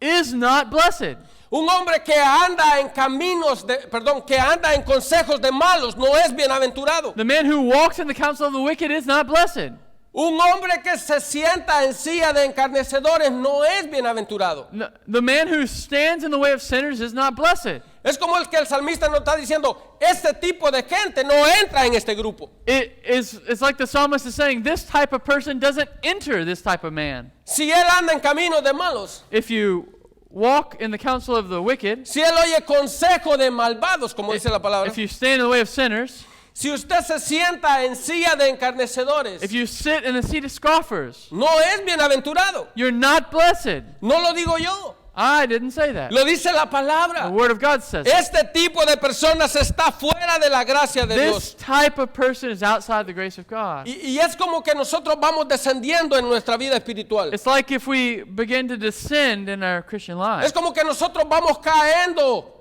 is not blessed. Un hombre que anda en que anda en consejos de malos no es bienaventurado. The man who walks in the counsel of the wicked is not blessed. Un hombre que se sienta en silla de encarnecedores no es bienaventurado. No, the man who stands in the way of sinners is not blessed. Es como el que el salmista nos está diciendo, este tipo de gente no entra en este grupo. It's like the psalmist is saying, this type of person doesn't enter this type of man. Si él anda en caminos de malos, If you walk in the counsel of the wicked, si él oye consejo de malvados, como dice la palabra, if you stand in the way of sinners, si usted se sienta en silla de encarnecedores, if you sit in the seat of scoffers, no es bienaventurado. you're not blessed. No lo digo yo, I didn't say that. lo dice la The palabra. Word of God says it. Este tipo de personas está fuera de la gracia de This Dios. type of person is outside the grace of God. Y es como que nosotros vamos descendiendo en nuestra vida espiritual. It's like if we begin to descend in our Christian life. Es como que nosotros vamos cayendo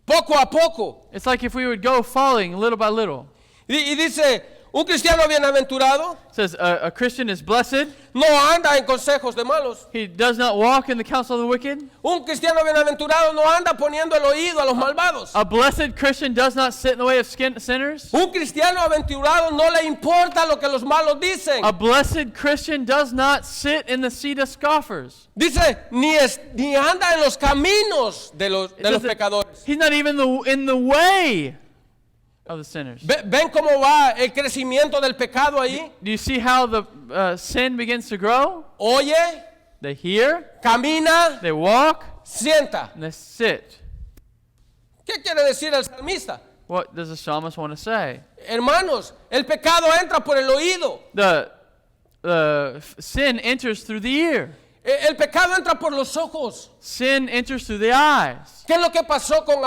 poco a poco. It's like if we would go falling little by little. Y dice, un cristiano bienaventurado It says a Christian is blessed. no anda en consejos de malos. He does not walk in the counsel of the wicked. Un cristiano bienaventurado no anda poniendo el oído a los malvados. A blessed Christian does not sit in the way of sinners. Un cristiano aventurado no le importa lo que los malos dicen. A blessed Christian does not sit in the seat of scoffers. Dice, ni anda en los caminos de los pecadores. He's not even in the way of the sinners. ¿Ven cómo va el crecimiento del pecado ahí? Do you see how the sin begins to grow? Oye, They hear, camina, they walk, sienta. and they sit. ¿Qué quiere decir el salmista? What does the psalmist want to say? Hermanos, el pecado entra por el oído. The sin enters through the ear. El pecado entra por los ojos. Sin enters through the eyes. ¿Qué es lo que pasó con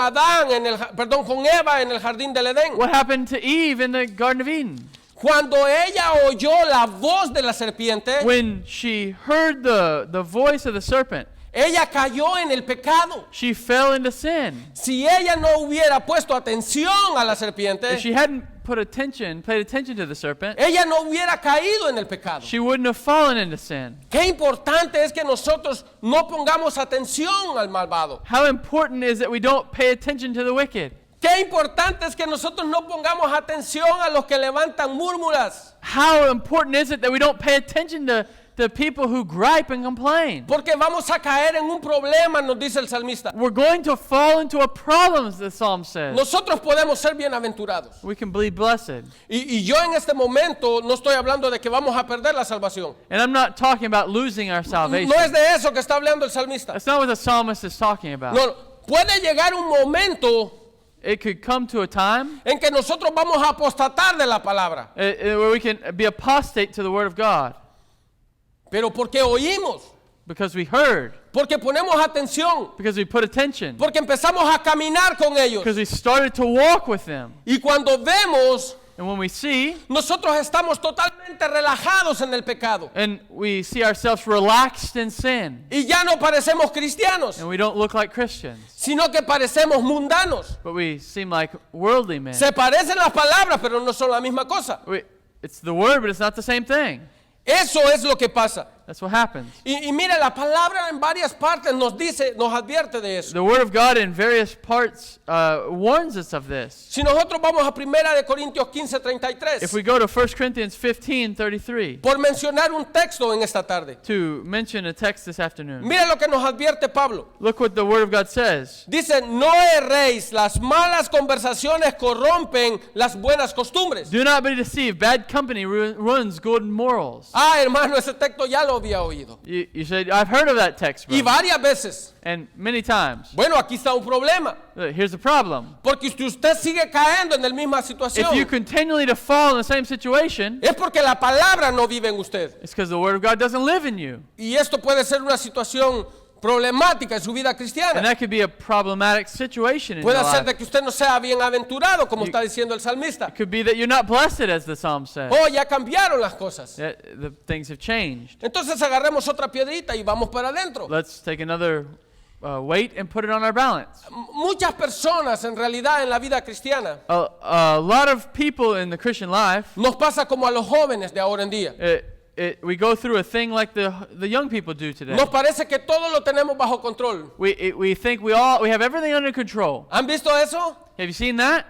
con Eva en el jardín del Edén? What happened to Eve in the Garden of Eden? Cuando ella oyó la voz de la serpiente, When she heard the voice of the serpent, ella cayó en el pecado. she fell into sin. Si ella no hubiera puesto atención a la If serpiente, she hadn't paid attention to the serpent, ella no hubiera caído en el pecado. she wouldn't have fallen into sin. Qué importante es que nosotros no pongamos atención al malvado. How important is that we don't pay attention to the wicked? Qué importante es que nosotros no pongamos atención a los que levantan murmuras. How important is it that we don't pay attention to the people who gripe and complain? Porque vamos a caer en un problema, nos dice el salmista. We're going to fall into a problem, as the psalm says. Nosotros podemos ser bienaventurados. We can be blessed. Y yo en este momento no estoy hablando de que vamos a perder la salvación. And I'm not talking about losing our salvation. No es de eso que está hablando el salmista. That's not what the psalmist is talking about. No, puede llegar un momento it could come to a time en que nosotros vamos a apostatar de la palabra. where we can be apostate to the Word of God Pero porque oímos, because we heard, porque ponemos atención, because we put attention, porque empezamos a caminar con ellos. because we started to walk with them. Y cuando vemos, And when we see, nosotros estamos totalmente relajados en el pecado. and we see ourselves relaxed in sin, Y ya no parecemos cristianos, and we don't look like Christians, sino que parecemos mundanos. but we seem like worldly men. Se parecen las palabras, pero no son la misma cosa. It's the Word, but it's not the same thing. Eso es lo que pasa. That's what happens. Y mire, la palabra en varias partes nos dice, nos advierte de eso. The Word of God in various parts warns us of this. Si nosotros vamos a 1 de Corintios 15:33, If we go to 1 Corinthians 15:33, por mencionar un texto en esta tarde, to mention a text this afternoon, mire lo que nos advierte Pablo. look what the Word of God says. Dice, no erréis, las malas conversaciones corrompen las buenas costumbres. Do not be deceived. Bad company ruins good morals. Ah, hermano, ese texto ya lo había oído. You said, I've heard of that text, Y bro. varias veces. And many times. Bueno, aquí está un problema. Here's the problem. Porque si usted sigue cayendo en la misma If you situación, continually to fall in the same situation, es porque la palabra no vive en usted. it's because the Word of God doesn't live in you. Y esto puede ser una situación problemática en su vida And cristiana. that could be a problematic situation in Puede your ser life. de que usted no sea bienaventurado, como You- está diciendo el salmista. It could be that you're not blessed, as the psalm says. Oh, ya cambiaron las cosas. That the things have changed. Entonces agarremos otra piedrita y vamos para adentro. Let's take another weight and put it on our balance. Muchas personas en realidad en la vida cristiana A lot of people in the Christian life, nos pasa como a los jóvenes de ahora en día. we go through a thing like the young people do today. Nos parece que todo lo tenemos bajo control. We think we have everything under control. ¿Han visto eso? Have you seen that?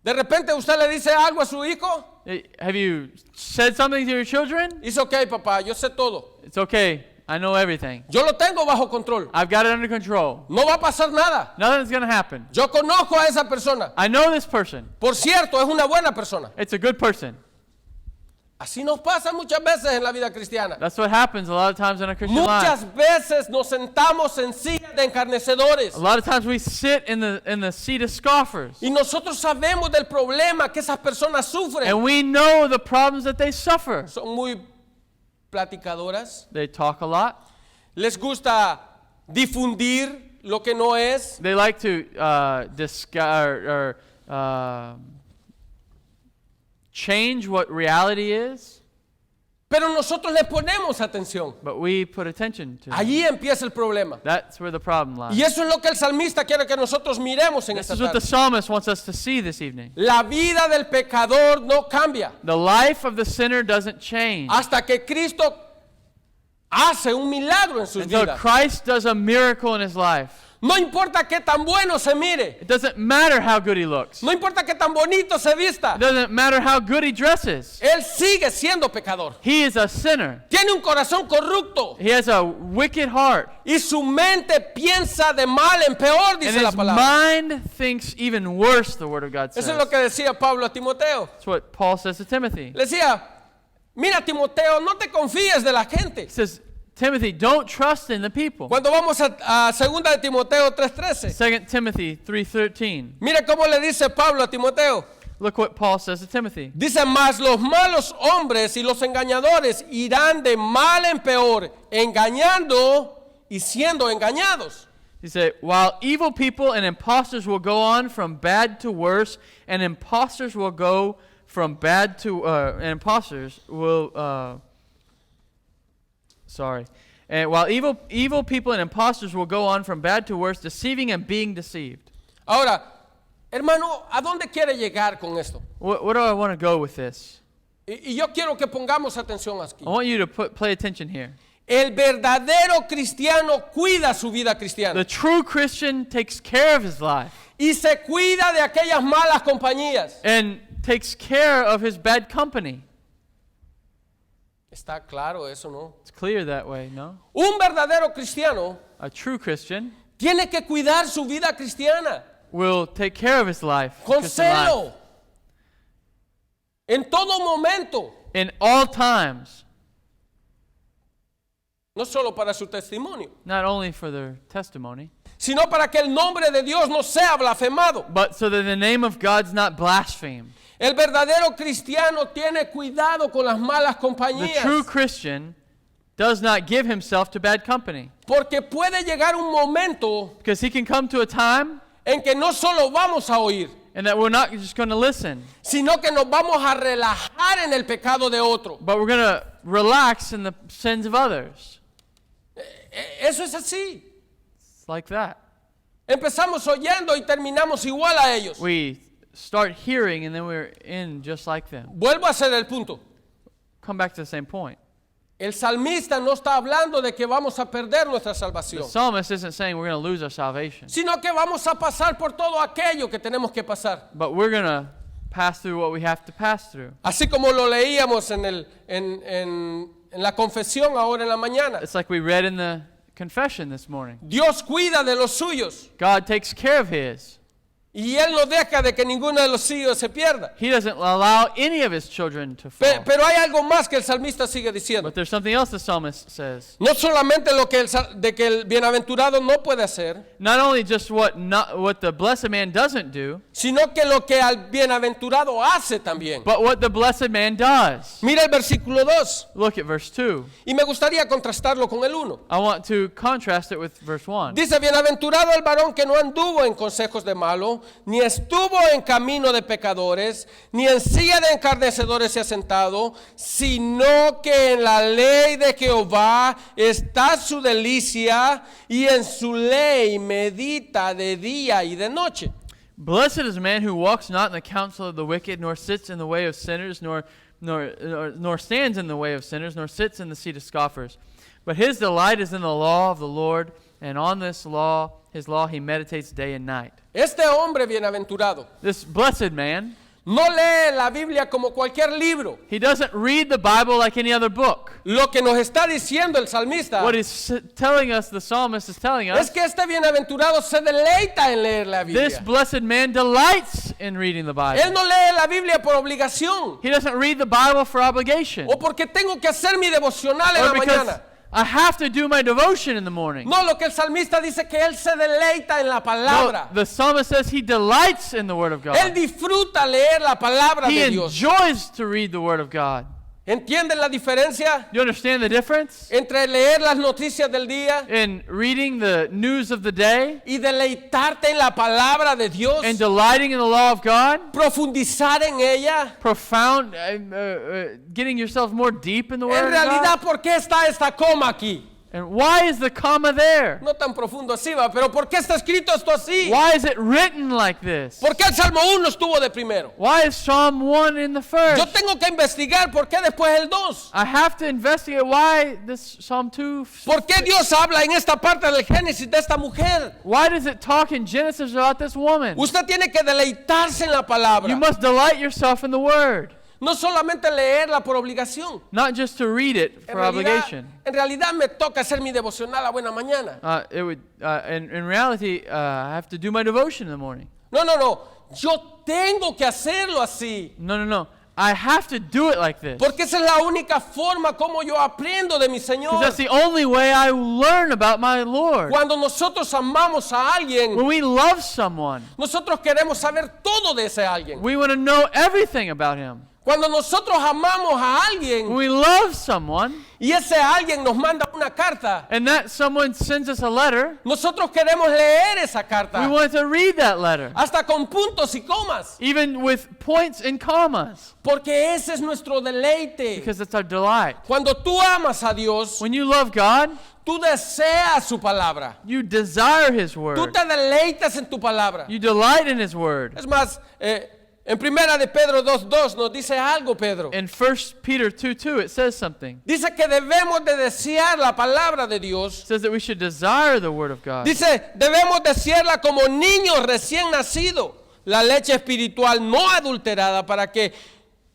De repente usted le dice algo a su hijo. Have you said something to your children? Dice, ok, papá, yo sé todo. It's okay. I know everything. Yo lo tengo bajo control. I've got it under control. No va a pasar nada. Nothing's going to happen. Yo conozco a esa persona. I know this person. Por cierto, es una buena persona. It's a good person. Así nos pasa muchas veces en la vida cristiana. That's what happens a lot of times in our Christian Muchas life. veces nos sentamos en sillas de encarnecedores. A lot of times we sit in the seat of scoffers. Y nosotros sabemos del problema que esas personas sufren. And we know the problems that they suffer. Son muy platicadoras. They talk a lot. Les gusta difundir lo que no es. They like to discuss change what reality is, Pero nosotros le ponemos atención. but we put attention to it. Allí empieza el problema. That's where the problem lies. Y eso es lo que el salmista quiere que nosotros miremos en This esta is what the tarde. psalmist wants us to see this evening. La vida del pecador no cambia The life of the sinner doesn't change hasta que Cristo hace un milagro en sus until vidas. Christ does a miracle in his life. No importa qué tan bueno se mire. It doesn't matter how good he looks. No importa qué tan bonito se vista. It doesn't matter how good he dresses. Él sigue siendo pecador. He is a sinner. Tiene un corazón corrupto. He has a wicked heart. Y su mente piensa de mal en peor, And dice la his palabra. mind thinks even worse, the Word of God says. Eso es lo que decía Pablo a Timoteo. That's what Paul says to Timothy. Le decía, mira Timoteo, no te confíes de la gente. He says, Timothy, don't trust in the people. Cuando vamos a 2 de Timoteo 3:13, 2 Timothy 3:13. mira cómo le dice Pablo a Timoteo. Look what Paul says to Timothy. Dice, mas los malos hombres y los engañadores irán de mal en peor, engañando y siendo engañados. He said, while evil people and impostors will go on from bad to worse, and impostors will go from bad to, and impostors will, and while evil people and impostors will go on from bad to worse, deceiving and being deceived. Ahora, hermano, ¿a dónde quiere llegar con esto? Where do I want to go with this? Y yo quiero que pongamos atención aquí. I want you to play attention here. El verdadero cristiano cuida su vida The cristiana true Christian takes care of his life y se cuida de aquellas malas compañías. and takes care of his bad company. Está claro eso, ¿no? It's clear that way, no? Un verdadero cristiano A true Christian tiene que cuidar su vida cristiana will take care of his life, con Christian life, celo, en todo momento, in all times, no solo para su testimonio, not only for their testimony, sino para que el nombre de Dios no sea blasfemado. but so that the name of God's not blasphemed. El verdadero cristiano tiene cuidado con las malas The compañías, true Christian does not give himself to bad company, porque puede llegar un momento because he can come to a time en que no solo vamos a oír, and that we're not just going to listen, sino que nos vamos a relajar en el pecado de otro. but we're going to relax in the sins of others. Eso es así. It's like that. Empezamos oyendo y terminamos igual a ellos. We start hearing and then we're in just like them. Vuelvo a hacer el punto. Come back to the same point. El salmista no está hablando de que vamos a perder nuestra The salvación, psalmist isn't saying we're going to lose our salvation, sino que vamos a pasar por todo aquello que tenemos que pasar. but we're going to pass through what we have to pass through. Así como lo leíamos en la confesión ahora en la mañana. It's like we read in the confession this morning. Dios cuida de los suyos God takes care of his. y Él no deja de que ninguno de los suyos se pierda. He doesn't allow any of his children to fall. Pero hay algo más que el salmista sigue diciendo. But there's something else the psalmist says. No solamente lo que de que el bienaventurado no puede hacer, Not only just what the blessed man doesn't do, sino que lo que al bienaventurado hace también. but what the blessed man does. Mira el versículo 2 Look at verse 2. y me gustaría contrastarlo con el 1. I want to contrast it with verse 1. Dice, bienaventurado el varón que no anduvo en consejos de malo, ni estuvo en camino de pecadores, ni en silla de encarnecedores se ha sentado, sino que en la ley de Jehová está su delicia, y en su ley medita de día y de noche. Blessed is the man who walks not in the counsel of the wicked, nor sits in the way of sinners, nor stands in the way of sinners, nor sits in the seat of scoffers. But his delight is in the law of the Lord, and on this law, his law, he meditates day and night. Este hombre bienaventurado This blessed man, no lee la Biblia como cualquier libro. he doesn't read the Bible like any other book. Lo que nos está diciendo el salmista What he's telling us, the psalmist is telling es us, que este bienaventurado se deleita en leer la this Biblia. blessed man delights in reading the Él Bible. no lee la Biblia por obligación He doesn't read the Bible for obligation, o porque tengo que hacer mi devocional en or la because mañana. I have to do my devotion in the morning. No, lo que el salmista dice que él se deleita en la No, palabra. the psalmist says he delights in the Word of Él God. disfruta leer la palabra He de Dios. enjoys to read the Word of God. ¿Entienden la diferencia You understand the difference entre leer las noticias del día in reading the news of the day y deleitarte en la palabra de Dios? and delighting in the law of God? Profundizar en ella. Profound, getting yourself more deep in the Word En of God? realidad, ¿por qué está esta coma aquí? And why is the comma there? No tan profundo así, va, pero ¿por qué está escrito esto así? Why is it written like this? ¿Por qué el Salmo 1 estuvo de primero? Why is Psalm 1 in the Yo first? tengo que investigar por qué después el 2. I have to investigate why this Psalm 2. ¿Por qué Dios habla en esta parte del Génesis de esta mujer? Why does it talk in Genesis about this woman? Usted tiene que deleitarse en la palabra. You must delight yourself in the Word, No solamente leerla por obligación. not just to read it for obligation. En realidad me toca hacer mi devocional a buena mañana. In reality, I have to do my devotion in the morning. No. Yo tengo que hacerlo así. No. I have to do it like this. Porque esa es la única forma como yo aprendo de mi Because Señor. that's the only way I learn about my Lord. Cuando nosotros amamos a alguien, When we love someone, nosotros queremos saber todo de ese alguien. we want to know everything about him. Cuando nosotros amamos a When alguien we love someone, y ese alguien nos manda una carta, and that someone sends us a letter, nosotros queremos leer esa we carta, want to read that letter, hasta con puntos y comas, even with points and commas, porque ese es nuestro deleite. because it's our delight. Cuando tú amas a Dios, When you love God, tú deseas su palabra. you desire His Tú Word. te deleitas en tu palabra. You delight in His Word. Es más, en primera de Pedro 2:2 nos dice algo, Pedro. In 1 Peter 2:2, it says something. Dice que debemos de desear la palabra de Dios. It says that we should desire the Word of God. Dice, debemos desearla como niños recién nacidos, la leche espiritual no adulterada, para que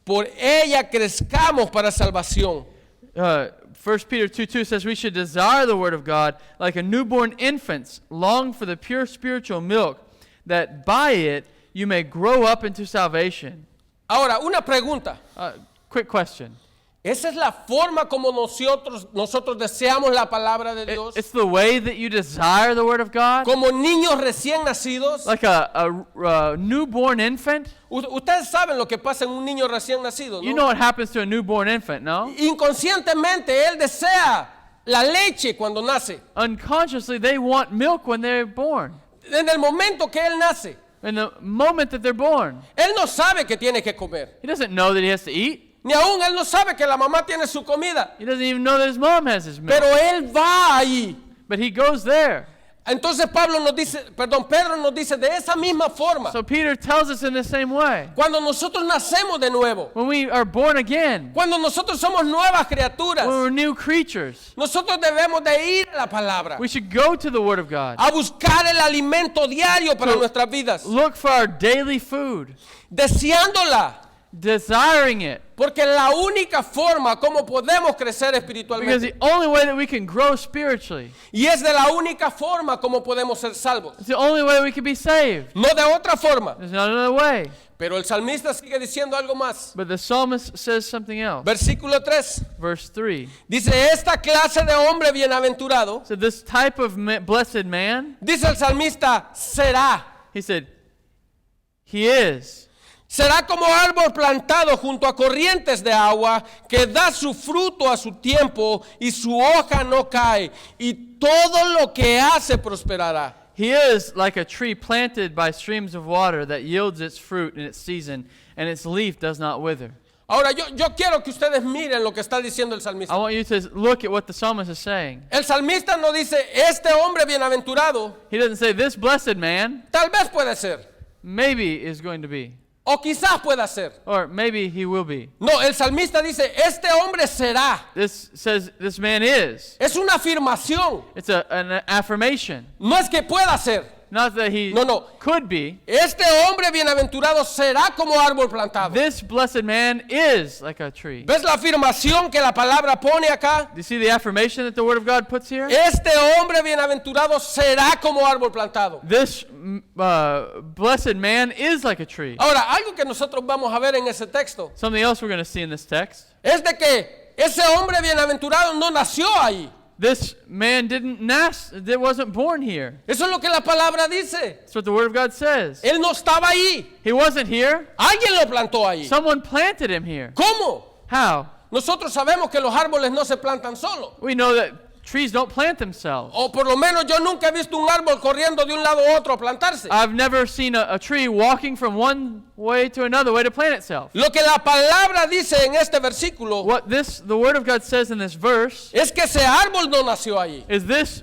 por ella crezcamos para salvación. 1 Peter 2:2 says we should desire the Word of God like a newborn infant, long for the pure spiritual milk, that by it you may grow up into salvation. Ahora, una pregunta. Quick question. Esa es la forma como nosotros deseamos la palabra de Dios. It's the way that you desire the Word of God. Como niños recién nacidos. Like a newborn infant. Ustedes saben lo que pasa en un niño recién nacido, ¿no? You know what happens to a newborn infant, no? Inconscientemente él desea la leche cuando nace. Unconsciously, they want milk when they're born. En el momento que él nace, In the moment that they're born, él no sabe que tiene que comer. he doesn't know that he has to eat. Ni aún él no sabe que la mamá tiene su comida. He doesn't even know that his mom has his milk. Pero él va ahí. But he goes there. Entonces Pedro nos dice de esa misma forma. So Peter tells us in the same way. Cuando nosotros nacemos de nuevo, When we are born again, cuando nosotros somos nuevas criaturas, when we're new creatures, nosotros debemos de ir a la palabra, we should go to the Word of God. a buscar el alimento diario para nuestras vidas, Look for our daily food, deseándola, desiring it. porque la única forma como podemos crecer Because espiritualmente, the only way that we can grow spiritually, y es de la única forma como podemos ser salvos, it's the only way we can be saved. no de otra forma. There's not another way. Pero el salmista sigue diciendo algo más. But the psalmist says something else. Versículo 3. Verse 3. Dice, esta clase de hombre bienaventurado, So this type of blessed man, dice el salmista, será. he said, he is. Será como árbol plantado junto a corrientes de agua, que da su fruto a su tiempo y su hoja no cae, y todo lo que hace prosperará. He is like a tree planted by streams of water that yields its fruit in its season, and its leaf does not wither. Ahora, yo quiero que ustedes miren lo que está diciendo el I salmista. want you to look at what the psalmist is saying. El salmista no dice, este hombre bienaventurado, He doesn't say this blessed man tal vez puede ser, maybe is going to be, o quizás pueda ser. or maybe he will be. No, el salmista dice, este hombre será. This says this man is. Es una afirmación, It's an affirmation. no es que pueda ser. Not that he No. could be. Este hombre bienaventurado será como árbol plantado. This blessed man is like a tree. ¿Ves la afirmación que la palabra pone acá? Do you see the affirmation that the Word of God puts here? Este hombre bienaventurado será como árbol plantado. This blessed man is like a tree. Ahora, algo que nosotros vamos a ver en ese texto Something else we're going to see in this text. es de que ese hombre bienaventurado no nació ahí. This man that wasn't born here. Eso es lo que la palabra dice. That's what the Word of God says. Él no estaba ahí. He wasn't here. Alguien lo plantó ahí. Someone planted him here. ¿Cómo? How? Nosotros sabemos que los árboles no se plantan solos. We know that trees don't plant themselves. O por lo menos yo nunca he visto un árbol corriendo de un lado a otro a plantarse. I've never seen a tree walking from one way to another way to plant itself. Lo que la palabra dice en este versículo What the Word of God says in this verse es que ese árbol no nació ahí. is this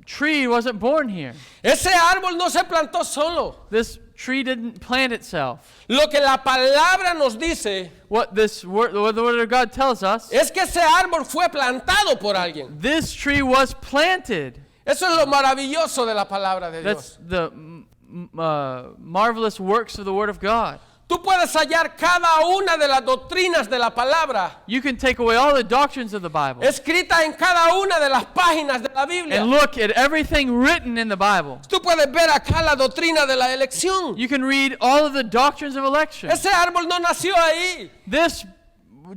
tree wasn't born here. Ese árbol no se plantó solo. This tree didn't plant itself. Lo que la palabra nos dice What the Word of God tells us, es que ese árbol fue plantado por alguien. this tree was planted. Eso es lo maravilloso de la palabra de That's Dios. the marvelous works of the Word of God. Tú puedes hallar cada una de las doctrinas de la palabra You can take away all the doctrines of the Bible escrita en cada una de las páginas de la Biblia. and look at everything written in the Bible. Tú puedes ver acá la doctrina de la elección. You can read all of the doctrines of election. Ese árbol no nació ahí. This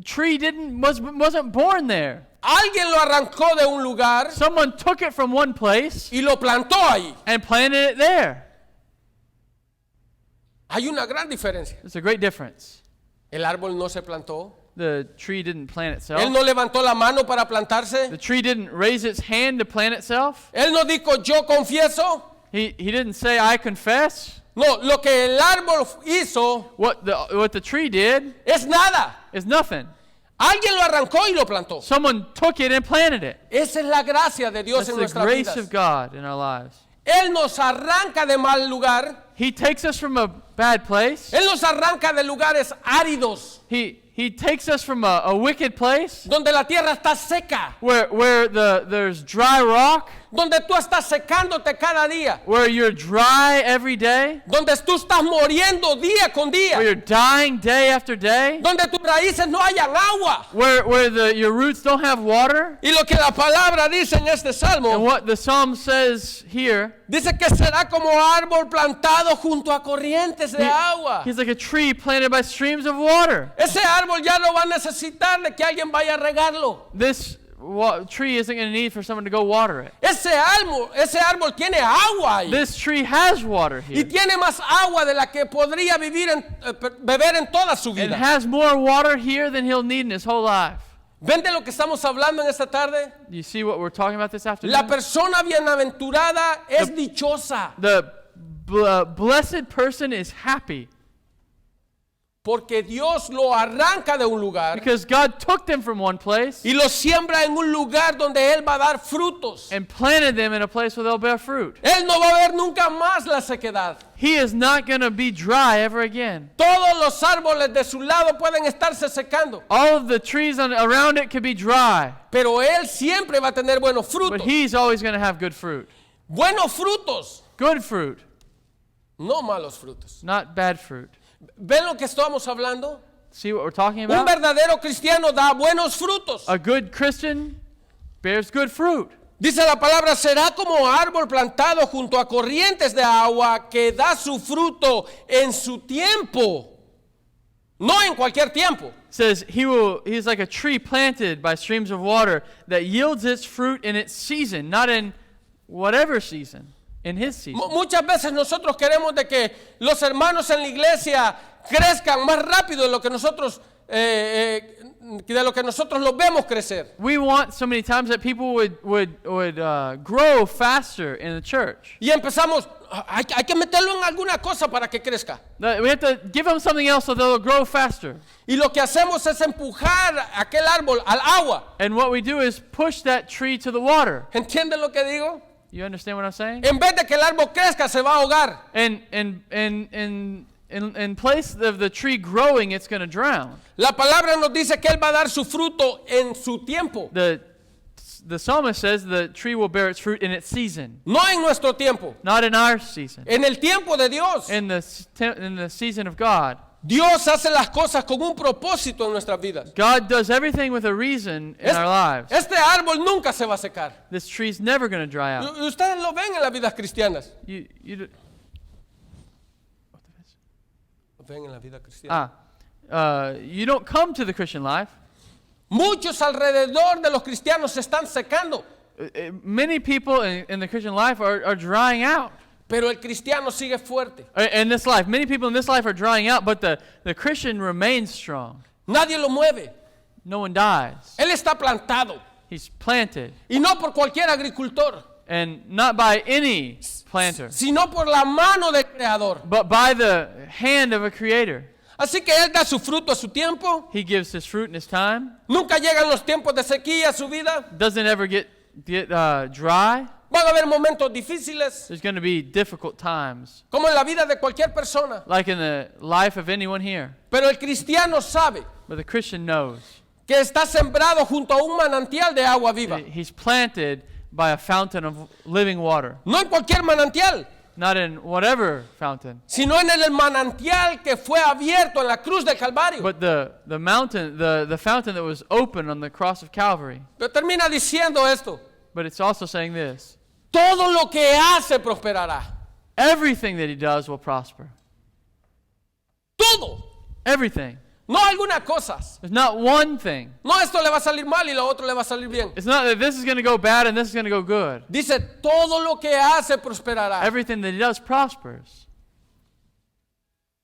tree wasn't born there. Alguien lo arrancó de un lugar Someone took it from one place y lo plantó ahí. and planted it there. Hay una gran diferencia. There's a great difference. El árbol no se plantó. The tree didn't plant Él itself. no levantó la mano para plantarse. The tree didn't raise its hand to plant itself. Él no dijo yo confieso. He didn't say, I confess. No, lo que el árbol hizo What the tree did es nada. is nothing. Alguien lo arrancó y lo plantó. Someone took it and planted it. Esa es la gracia de Dios That's en the nuestras grace vidas. of God in our lives. Él nos arranca de mal lugar. He takes us from a bad place. Él nos arranca de lugares áridos, He takes us from a wicked place donde la tierra está seca. where there's dry rock. donde tú estás secándote cada día, where you're dry every day, donde tú estás muriendo día con where día, you're dying day after day, donde tus raíces no hayan agua. where your roots don't have water. Y lo que la palabra dice en este And salmo, what the psalm says here, dice que será como árbol plantado junto a corrientes de agua. he's like a tree planted by streams of water. Ese árbol ya no va a necesitar de que alguien vaya a regarlo. This tree isn't going to need for someone to go water it. Ese árbol tiene agua ahí. This tree has water Y here. tiene más agua de la que podría beber en toda su It vida. has more water here than he'll need in his whole life. ¿Ven de lo que estamos hablando en esta tarde? You see what we're talking about this La afternoon? persona bienaventurada es dichosa The blessed person is happy porque Dios lo arranca de un lugar because God took them from one place y lo siembra en un lugar donde Él va a dar frutos. and planted them in a place where they'll bear fruit. Él no va a ver nunca más la sequedad. He is not going to be dry ever again. Todos los árboles de su lado pueden estarse secando, All of the trees around it could be dry, pero Él siempre va a tener buenos but frutos. he's always going to have good fruit. Buenos frutos, Good fruit, no malos frutos. not bad fruit. ¿Ven lo que estamos hablando? See what we're talking Un about? verdadero cristiano da buenos frutos. A good Christian bears good fruit. Dice la palabra, será como árbol plantado junto a corrientes de agua que da su fruto en su tiempo, no en cualquier tiempo. It says he's like a tree planted by streams of water that yields its fruit in its season, not in whatever season, in his season. Muchas veces nosotros queremos de que los hermanos en la iglesia crezcan más rápido de lo que nosotros los vemos crecer. We want so many times that people would grow faster in the church. Y empezamos, hay que meterlo en alguna cosa para que crezca. That we have to give them something else so they'll grow faster. Y lo que hacemos es empujar aquel árbol al agua. And what we do is push that tree to the water. ¿Entienden lo que digo? You understand what I'm saying? En vez de que el árbol crezca, se va a ahogar. And in place of the tree growing, it's going to drown. La palabra nos dice que Él va a dar su fruto en su tiempo, The psalmist says the tree will bear its fruit in its season, no en nuestro tiempo, not in our season. en el tiempo de Dios. In the season of God. Dios hace las cosas con un propósito en nuestras vidas. God does everything with a reason in our lives. Este árbol nunca se va a secar. This tree's never going to dry out. Y ustedes lo ven en las vidas cristianas. Lo ven en la vida cristiana. You don't come to the Christian life. Muchos alrededor de los cristianos se están secando, Many people in the Christian life are drying out. pero el cristiano sigue fuerte. In this life, many people in this life are drying out, but the Christian remains strong. Nadie lo mueve. No one dies. Él está plantado. He's planted, Y no por cualquier agricultor, and not by any planter, sino por la mano del Creador. but by the hand of a creator. Así que Él da su fruto a su tiempo. He gives his fruit in his time. Nunca llegan los tiempos de sequía a su vida. Doesn't ever get dry. Van a haber momentos difíciles, There's going to be difficult times, como en la vida de cualquier persona. like in the life of anyone here. Pero el cristiano sabe But the Christian knows que está sembrado junto a un manantial de agua viva. he's planted by a fountain of living water. No en cualquier manantial, Not in whatever fountain, sino en el manantial que fue abierto en la cruz del Calvario. but the mountain, the fountain that was open on the cross of Calvary. Pero termina diciendo esto: But it's also saying this: todo lo que hace prosperará. everything that he does will prosper. Todo. Everything. No algunas cosas. There's not one thing. No, esto le va a salir mal y lo otro le va a salir bien. It's not that this is going to go bad and this is going to go good. Dice, todo lo que hace prosperará. Everything that he does prospers.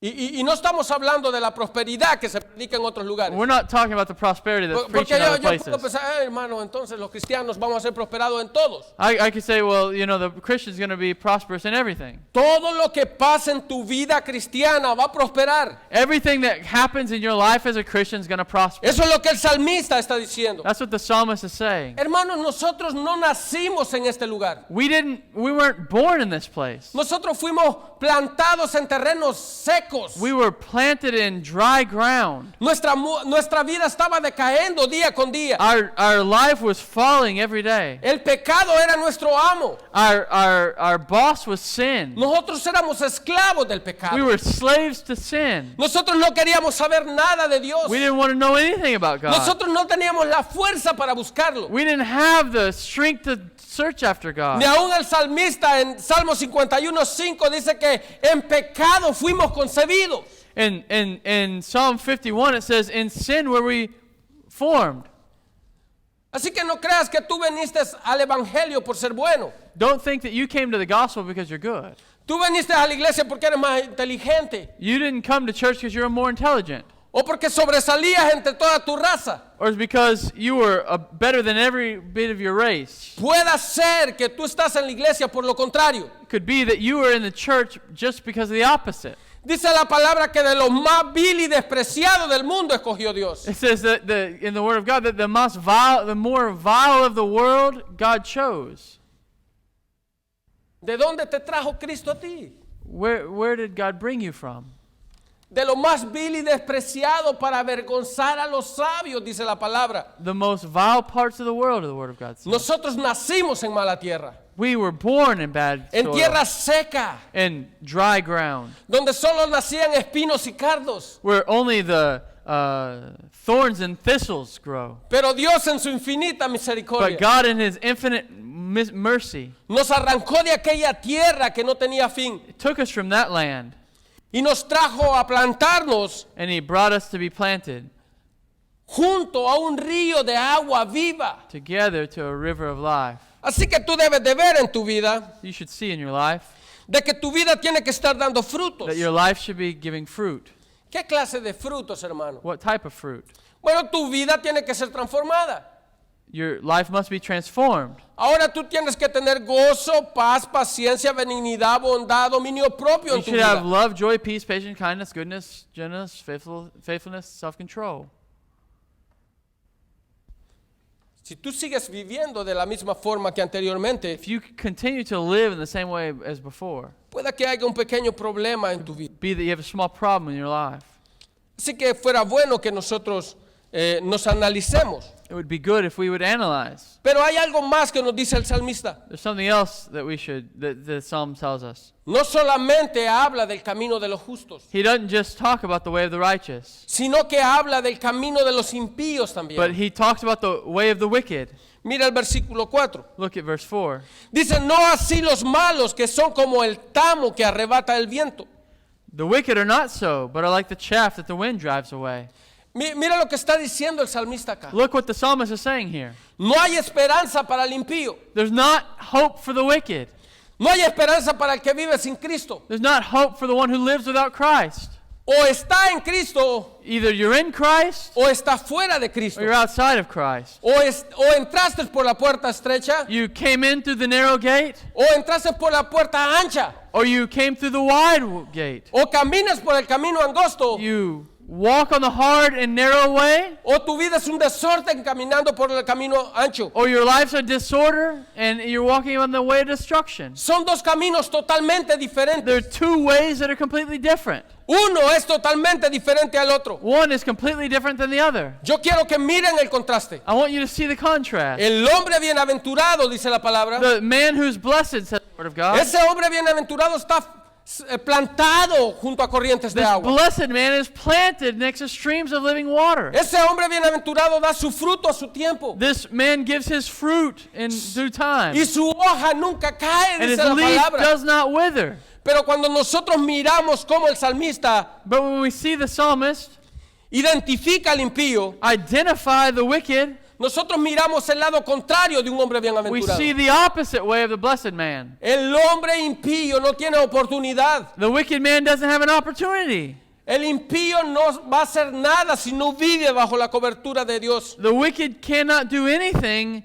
Y no estamos hablando de la prosperidad que se predica en otros lugares. We're not talking about the prosperity that's preached Porque in other yo places. puedo pensar, hermano, entonces los cristianos vamos a ser prosperados en todos. I could say, well, the Christian's going to be prosperous in everything. Todo lo que pasa en tu vida cristiana va a prosperar. Everything that happens in your life as a Christian is going to prosper. Eso es lo que el salmista está diciendo. That's what the psalmist is saying. Hermanos, nosotros no nacimos en este lugar. We weren't born in this place. Nosotros fuimos plantados en terrenos secos secos. We were planted in dry ground. Nuestra vida estaba decayendo día con día. Our life was falling every day. El pecado era nuestro amo. Our boss was sin. Nosotros éramos esclavos del pecado. We were slaves to sin. Nosotros no queríamos saber nada de Dios. We didn't want to know anything about God. Nosotros no teníamos la fuerza para buscarlo. We didn't have the strength to search after God. Ni aún el salmista en Salmo 51:5 dice que en pecado fuimos concebidos. In Psalm 51 it says, in sin were we formed. Así que no creas que tú viniste al evangelio por ser bueno. Don't think that you came to the gospel because you're good. Tú viniste a la iglesia porque eres más inteligente. You didn't come to church because you're more intelligent. O porque sobresalías entre toda tu raza. Or it's because you were better than every bit of your race. Puede ser que tú estás en la iglesia por lo contrario. It could be that you were in the church just because of the opposite. Dice la palabra que de los más vil y despreciados del mundo escogió Dios. It says that in the Word of God that the more vile of the world, God chose. ¿De dónde te trajo Cristo a ti? Where did God bring you from? De lo más vil y despreciado para avergonzar a los sabios, dice la palabra. The most vile parts of the world, the Word of God says. Nosotros nacimos en mala tierra. We were born in bad En soil, tierra seca, in dry ground, donde solo nacían espinos y cardos. where only the thorns and thistles grow. Pero Dios en su infinita misericordia But God in His infinite mercy nos arrancó de aquella tierra que no tenía fin took us from that land, y nos trajo a plantarnos and He brought us to be planted junto a un río de agua viva. together to a river of life. Así que tú debes de ver en tu vida You should see in your life de que tu vida tiene que estar dando frutos. that your life should be giving fruit. ¿Qué clase de frutos, hermano? What type of fruit? Bueno, tu vida tiene que ser transformada. Your life must be transformed. Ahora tú tienes que tener gozo, paz, paciencia, benignidad, bondad, dominio propio You en tu should have vida. love, joy, peace, patience, kindness, goodness, gentleness, faithfulness, self-control. Si tú sigues viviendo de la misma forma que anteriormente, If you continue to live in the same way as before, puede que haya un pequeño problema en tu vida. be that you have a small problem in your life. Así que fuera bueno que nosotros nos analicemos. It would be good if we would analyze. Pero hay algo más que nos dice el salmista. There's something else that the Psalm tells us. No solamente habla del camino de los justos, He doesn't just talk about the way of the righteous, sino que habla del camino de los impíos también. but he talks about the way of the wicked. Mira el versículo 4. Look at verse 4. Dice, no así los malos que son como el tamo que arrebata el viento. The wicked are not so, but are like the chaff that the wind drives away. Mira lo que está diciendo el salmista acá. Look what the psalmist is saying here. No hay esperanza para el impío. There's not hope for the wicked. No hay esperanza para el que vive sin Cristo. There's not hope for the one who lives without Christ. O está en Cristo Either you're in Christ o está fuera de Cristo. or you're outside of Christ. O entraste por la puerta estrecha You came in through the narrow gate, o entraste por la puerta ancha. or you came through the wide gate. O caminas por el camino angosto. You walk on the hard and narrow way, O tu vida es un desorden caminando por el camino ancho. or your life's a disorder and you're walking on the way of destruction. Son dos caminos totalmente diferentes. There are two ways that are completely different. Uno es totalmente diferente al otro. One is completely different than the other. Yo quiero que miren el contraste. I want you to see the contrast. El hombre bienaventurado, dice la palabra. The man who's blessed, says the Word of God. Ese hombre bienaventurado está plantado junto a corrientes de This agua. blessed man is planted next to streams of living water. Ese hombre bienaventurado da su fruto a su tiempo. This man gives his fruit in due time, Y su hoja nunca cae, and his dice la leaf palabra. does not wither. Pero cuando nosotros miramos cómo el salmista But when we see the psalmist identifica al impío, identify the wicked, nosotros miramos el lado contrario de un hombre we bienaventurado. see the opposite way of the blessed man. El hombre impío no tiene oportunidad. The wicked man doesn't have an opportunity. El impío no va a hacer nada si no vive bajo la cobertura de Dios. The wicked cannot do anything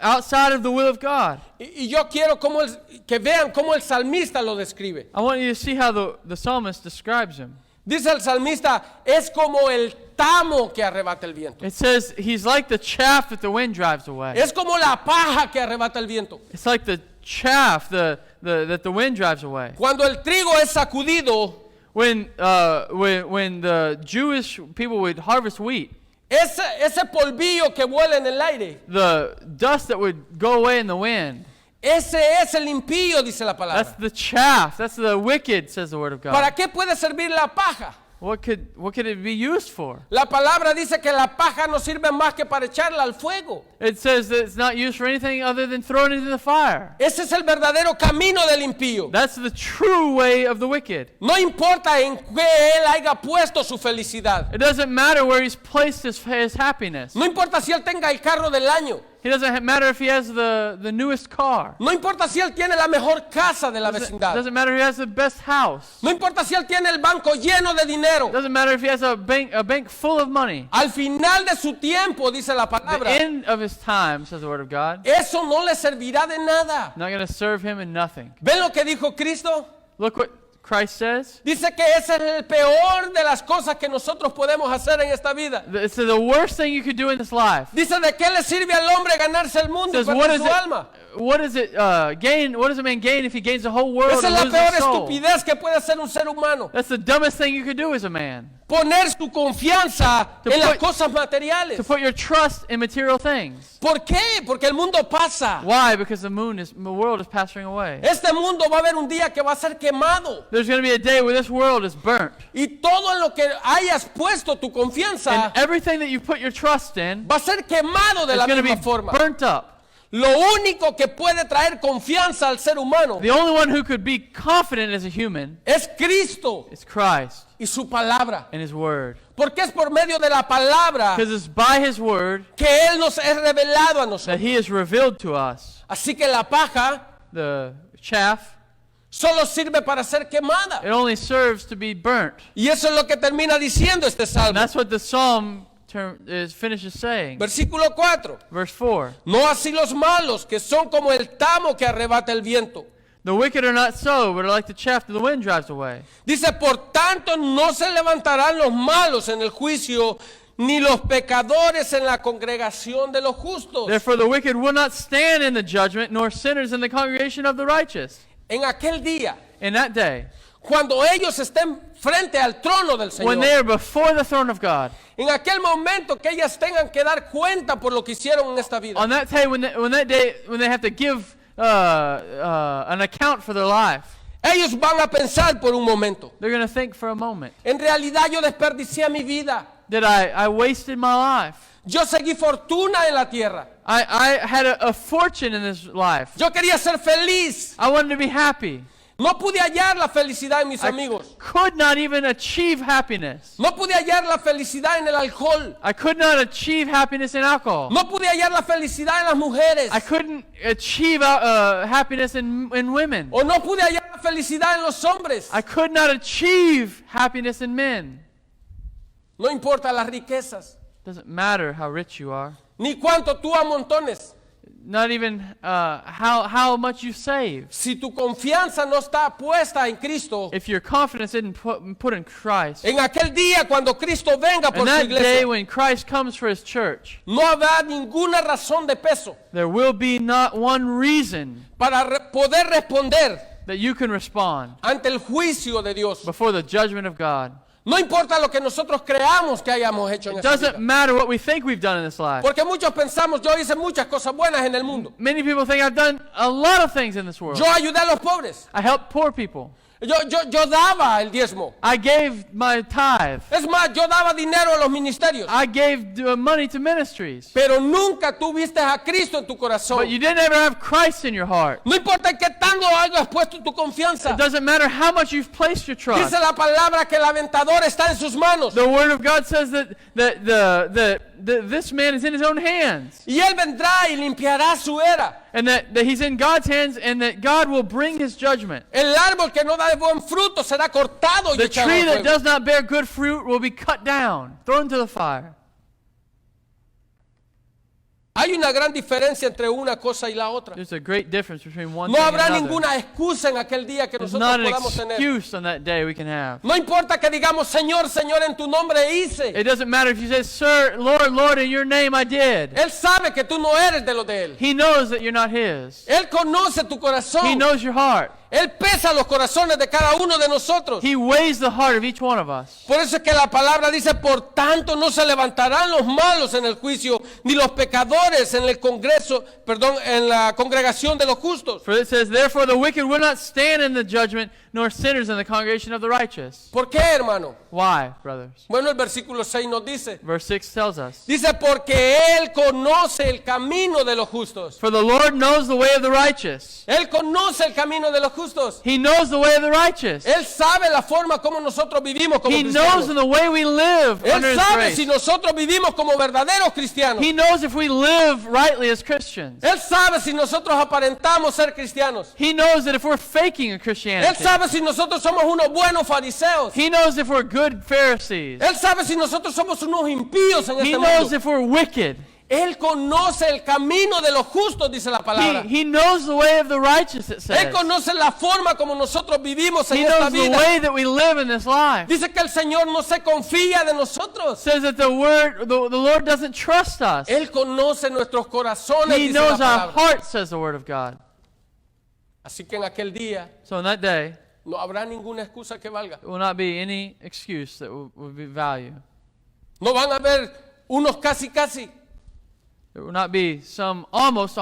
outside of the will of God. Y yo quiero que vean cómo el salmista lo describe. I want you to see how the psalmist describes him. Dice el salmista, es como el tamo que arrebata el viento. It says he's like the chaff that the wind drives away. Es como la paja que arrebata el viento. It's like the chaff that the wind drives away. Cuando el trigo es sacudido, when the Jewish people would harvest wheat, ese polvillo que vuela en el aire, the dust that would go away in the wind, ese es el impío, dice la palabra. that's the chaff, that's the wicked, says the word of God. ¿Para qué puede servir la paja? What could it be used for? La palabra dice que la paja no sirve más que para echarla al fuego. It says that it's not used for anything other than throwing it into the fire. Ese es el verdadero camino del impío. That's the true way of the wicked. No importa en qué él haya puesto su felicidad. It doesn't matter where he's placed his happiness. No importa si él tenga el carro del año. It doesn't matter if he has the newest car. No importa si él tiene la mejor casa de la It vecindad. doesn't matter if he has the best house. No importa si él tiene el banco lleno de dinero. It doesn't matter if he has a bank full of money. Al final de su tiempo, dice la The palabra, end of his time, says the word of God, eso no le servirá de nada. not going to serve him in nothing. ¿Ven lo que dijo Cristo? Look what Christ says. Dice que ese es el peor de las cosas que nosotros podemos hacer en esta vida. It's the worst thing you could do in this life. Dice, ¿de qué le sirve al hombre ganarse el mundo y Says, what perder is su alma? what does it gain? What does a man gain if he gains the whole world Esa es and la loses peor his soul? estupidez que puede hacer un ser humano. That's the dumbest thing you could do as a man. Poner su confianza To en las put- cosas materiales. To put your trust in material things. ¿Por qué? Porque el mundo pasa. Why? Because the world is passing away. Este mundo va a haber un día que va a ser quemado. There's going to be a day where this world is burnt. Y todo en lo que hayas puesto tu confianza And everything that you put your trust in va a ser quemado de is la going to be misma forma. burnt up. Lo único que puede traer confianza al ser humano The only one who could be confident as a human es Cristo is Christ y su palabra. and His Word. Porque es por medio de la palabra Because it's by His Word que Él nos es revelado a that nosotros. He is revealed to us. Así que la paja The chaff, solo sirve para ser quemada. it only serves to be burnt. Y eso es lo que termina diciendo este And salmo. that's what the psalm finishes saying. Versículo 4. Verse 4. No así los malos, que son como el tamo que arrebata el viento. The wicked are not so, but are like the chaff that the wind drives away. Dice, por tanto no se levantarán los malos en el juicio, ni los pecadores en la congregación de los justos. Therefore the wicked will not stand in the judgment, nor sinners in the congregation of the righteous. En aquel día, In that day, cuando ellos estén frente al trono del when Señor, they are before the throne of God, en aquel momento que ellas tengan que dar cuenta por lo que hicieron en esta vida, on that day when they have to give an account for their life, ellos van a pensar por un momento, they're going to think for a moment, en realidad yo desperdicié mi vida, that I wasted my life. yo seguí fortuna en la tierra, I had a fortune in this life. yo quería ser feliz, I wanted to be happy. no pude hallar la felicidad en mis amigos, Could not even achieve happiness. no pude hallar la felicidad en el alcohol, I could not achieve happiness in alcohol. no pude hallar la felicidad en las mujeres, I couldn't achieve happiness in women. o no pude hallar la felicidad en los hombres. I could not achieve happiness in men. No importa las riquezas, Doesn't matter how rich you are. ni cuánto tú amontones. Not even how much you save. Si tu confianza no está puesta en Cristo, If your confidence isn't put in Christ, en aquel día cuando Cristo venga por and su that day iglesia, when Christ comes for His church, no habrá ninguna razón de peso there will be not one reason para poder responder that you can respond ante el juicio de Dios. before the judgment of God. No importa lo que nosotros creamos que hayamos hecho en It esta doesn't vida. matter what we think we've done in this life. Porque muchos pensamos, yo hice muchas cosas buenas en el mundo. Many people think I've done a lot of things in this world. Yo ayudé a los pobres. I helped poor people. Yo daba el diezmo. I gave my tithe. Es más, yo daba dinero a los ministerios. I gave money to ministries. Pero nunca tuviste a Cristo en tu corazón. But you didn't ever have Christ in your heart. No importa en qué tanto hayas puesto tu confianza. It doesn't matter how much you've placed your trust. Dice la palabra que el aventador está en sus manos. The Word of God says that this man is in his own hands. Y Él vendrá y limpiará su era. And that he's in God's hands and that God will bring His judgment. El árbol que no da de buen fruto será cortado y The echado tree al that fuego. does not bear good fruit will be cut down, thrown into the fire. Hay una gran diferencia entre una cosa y la otra. There's a great difference between one No thing and habrá another. ninguna excusa en aquel día que There's nosotros not an podamos tener. excuse on that day we can have. No importa que digamos, Señor, Señor, en tu nombre hice. It doesn't matter if you say, Sir, Lord, Lord, in your name I did. Él sabe que tú no eres de lo de Él. He knows that you're not His. Él conoce tu He corazón. knows your heart. Él pesa los corazones de cada uno de nosotros. He weighs the heart of each one of us. Por eso es que la palabra dice, por tanto no se levantarán los malos en el juicio, ni los pecadores en el en la congregación de los justos. For it says, therefore the wicked will not stand in the judgment, nor sinners in the congregation of the righteous. ¿Por qué, hermano? Why, brothers? Bueno, el versículo 6 nos dice, Verse 6 tells us, dice, porque Él conoce el camino de los justos. for the Lord knows the way of the righteous. Él conoce el camino de los justos. He knows the way of the righteous. Él sabe la forma como nosotros vivimos como He knows cristianos. in the way we live under Él His sabe grace. si nosotros vivimos como verdaderos cristianos. He knows if we live rightly as Christians. Él sabe si nosotros aparentamos ser cristianos. He knows that if we're faking a Él Christianity. sabe si nosotros somos unos buenos fariseos. He knows if we're good Pharisees. Él sabe si nosotros somos unos impíos en He este knows mundo. if we're wicked. Él conoce el camino de los justos, dice la palabra. He knows the way of the righteous, it Él says. conoce la forma como nosotros vivimos en He esta knows the vida. way that we live in this life. Dice que el Señor no se confía de It nosotros. says that the Lord doesn't trust us. Él conoce nuestros corazones, He dice la knows our palabra. heart, says the word of God. Así que en aquel día So on that day, no habrá ninguna excusa que valga. there will not be any excuse that will be value. No van a haber unos casi. There will not be some almost.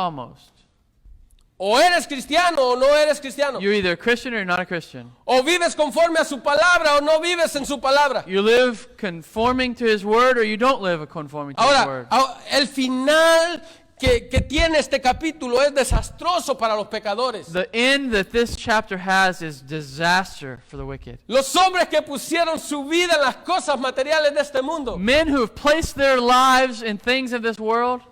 O eres cristiano o no eres cristiano. You're either a Christian or you're not a Christian. O vives conforme a su palabra o no vives en su palabra. You live conforming to His word or you don't live conforming to His word. Ahora, el final que tiene este capítulo es desastroso para los pecadores. The end that this chapter has is disaster for the wicked. Los hombres que pusieron su vida en las cosas materiales de este mundo. Men who have placed their lives in things of this world,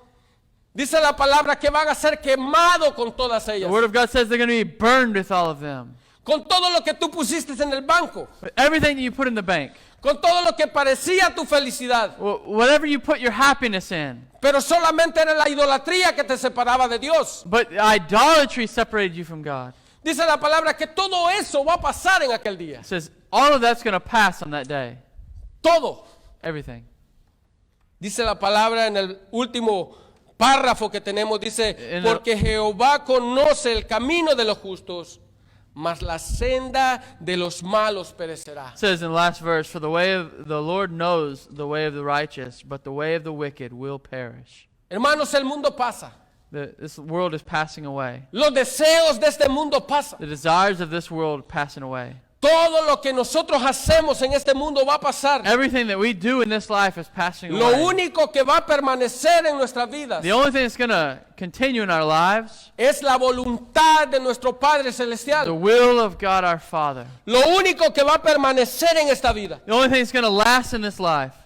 Dice la palabra que van a ser quemados con todas the ellas. word of God says they're going to be burned with all of them. Con todo lo que tú pusiste en el banco. But everything that you put in the bank, Con todo lo que parecía tu felicidad. whatever you put your happiness in, Pero solamente era la idolatría que te separaba de Dios. but idolatry separated you from God. Dice la palabra que todo eso va a pasar en aquel día. It says all of that's going to pass on that day. Todo. Everything. Dice la palabra en el último párrafo que tenemos, dice, porque Jehová conoce el camino de los justos, mas la senda de los malos perecerá. It says in the last verse, for the way of the Lord knows the way of the righteous, but the way of the wicked will perish. Hermanos, el mundo pasa. This world is passing away. Los deseos de este mundo pasan. The desires of this world passing away. Todo lo que nosotros hacemos en este mundo va a pasar. Everything that we do in this life is passing Lo away. único que va a permanecer en nuestras vidas The only thing that's going to continue in our lives, es la voluntad de nuestro Padre the Celestial. will of God our Father. Lo único que va a permanecer en esta vida The only thing that's going to last in this life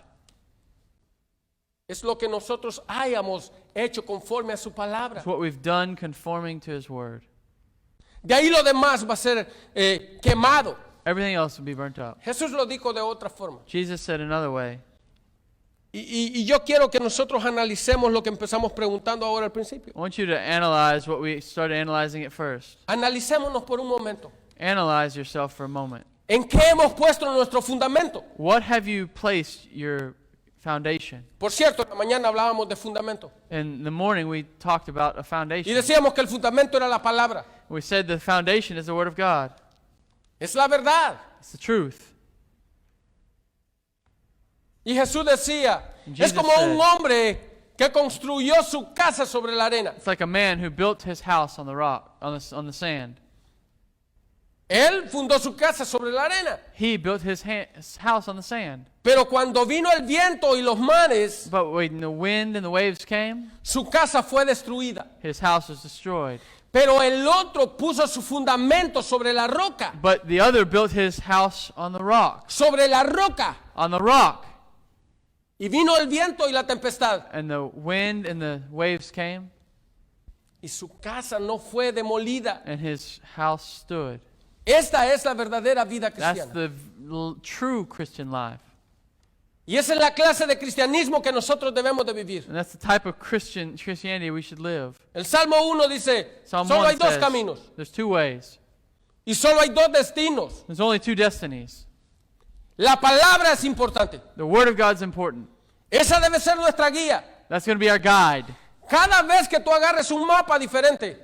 es lo que nosotros hayamos hecho conforme a su palabra. is what we've done conforming to His word. De ahí lo demás va a ser quemado. Everything else will be burnt up. Jesús lo dijo de otra forma. Jesus said another way. Y yo quiero que nosotros analicemos lo que empezamos preguntando ahora al principio. I want you to analyze what we started analyzing at first. Analicémonos por un momento. Analyze yourself for a moment. ¿En qué hemos puesto nuestro fundamento? What have you placed your foundation? Por cierto, en la mañana hablábamos de fundamento. In the morning we talked about a Y foundation. decíamos que el fundamento era la palabra. We said the foundation is the word of God. Es la verdad. It's the truth. Y Jesús decía, Jesus es como un hombre que construyó su casa sobre la arena. It's like a man who built his house on the rock, on the sand. Él fundó su casa sobre la arena. He built his house on the sand. Pero cuando vino el viento y los mares, But when the wind and the waves came, su casa fue destruida. his house was destroyed. Pero el otro puso su fundamento sobre la roca. But the other built his house on the rock. Sobre la roca. On the rock. Y vino el viento y la tempestad. And the wind and the waves came, Y su casa no fue demolida. and his house stood. Esta es la verdadera vida That's cristiana. the true Christian life. Y esa es la clase de cristianismo que nosotros debemos de vivir. And that's the type of Christianity we should live. El Salmo 1 dice, Psalm solo 1 hay dos says, caminos there's two ways. y solo hay dos destinos. There's only two destinies. La palabra es importante. The word of God's important. Esa debe ser nuestra guía. That's going to be our guide. Cada vez que tú agarres un mapa diferente,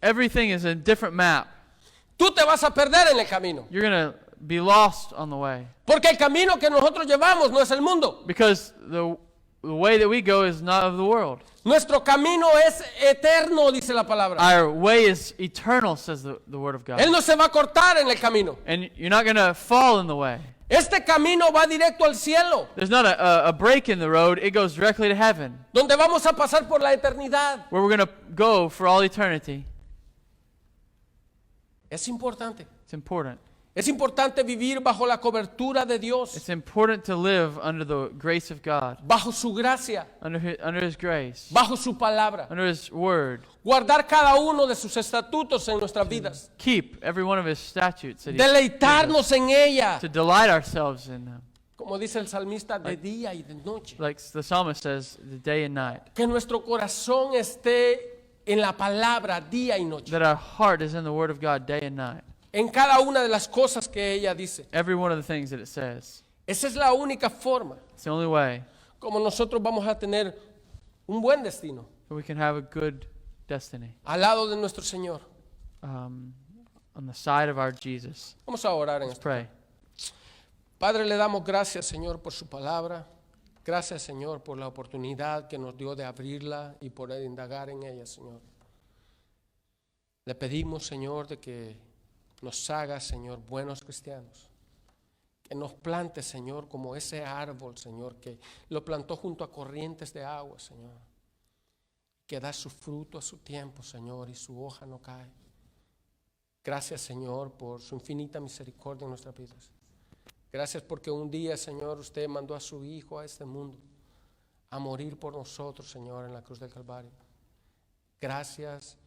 Everything is a different map. Tú te vas a perder en el camino. You're going to be lost on the way. Porque el camino que nosotros llevamos no es el mundo. Because the way that we go is not of the world. Nuestro camino es eterno, dice la palabra. Our way is eternal, says the Word of God. Él no se va a cortar en el camino. And you're not going to fall in the way. Este camino va directo al cielo, There's not a break in the road. It goes directly to heaven, donde vamos a pasar por la eternidad. where we're going to go for all eternity. Es importante. It's important. Es importante vivir bajo la cobertura de Dios, It's important to live under the grace of God, bajo su gracia, under His grace, bajo su palabra. under His Word. Guardar cada uno de sus estatutos en nuestras vidas. Keep every one of His statutes that He Deleitarnos en ella, to delight ourselves in them. como dice el salmista, de día y de noche. Like the psalmist says, the day and night. Que nuestro corazón esté en la palabra día y noche. That our heart is in the Word of God day and night. En cada una de las cosas que ella dice. Every one of the things that it says. Esa es la única forma It's the only way como nosotros vamos a tener un buen destino that we can have a good destiny al lado de nuestro Señor. on the side of our Jesus. Vamos a orar en Let's esto. pray. Padre, le damos gracias, Señor, por su palabra. Gracias, Señor, por la oportunidad que nos dio de abrirla y poder indagar en ella, Señor. Le pedimos, Señor, de que nos haga, Señor, buenos cristianos. Que nos plante, Señor, como ese árbol, Señor, que lo plantó junto a corrientes de agua, Señor. Que da su fruto a su tiempo, Señor, y su hoja no cae. Gracias, Señor, por su infinita misericordia en nuestras vidas. Gracias porque un día, Señor, usted mandó a su Hijo a este mundo a morir por nosotros, Señor, en la cruz del Calvario. Gracias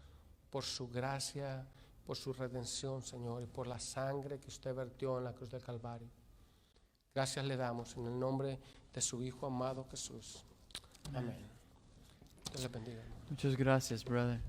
por su gracia, por su redención, Señor, y por la sangre que usted vertió en la cruz del Calvario. Gracias le damos en el nombre de su Hijo amado Jesús. Amén. Dios le bendiga. Muchas gracias, brother.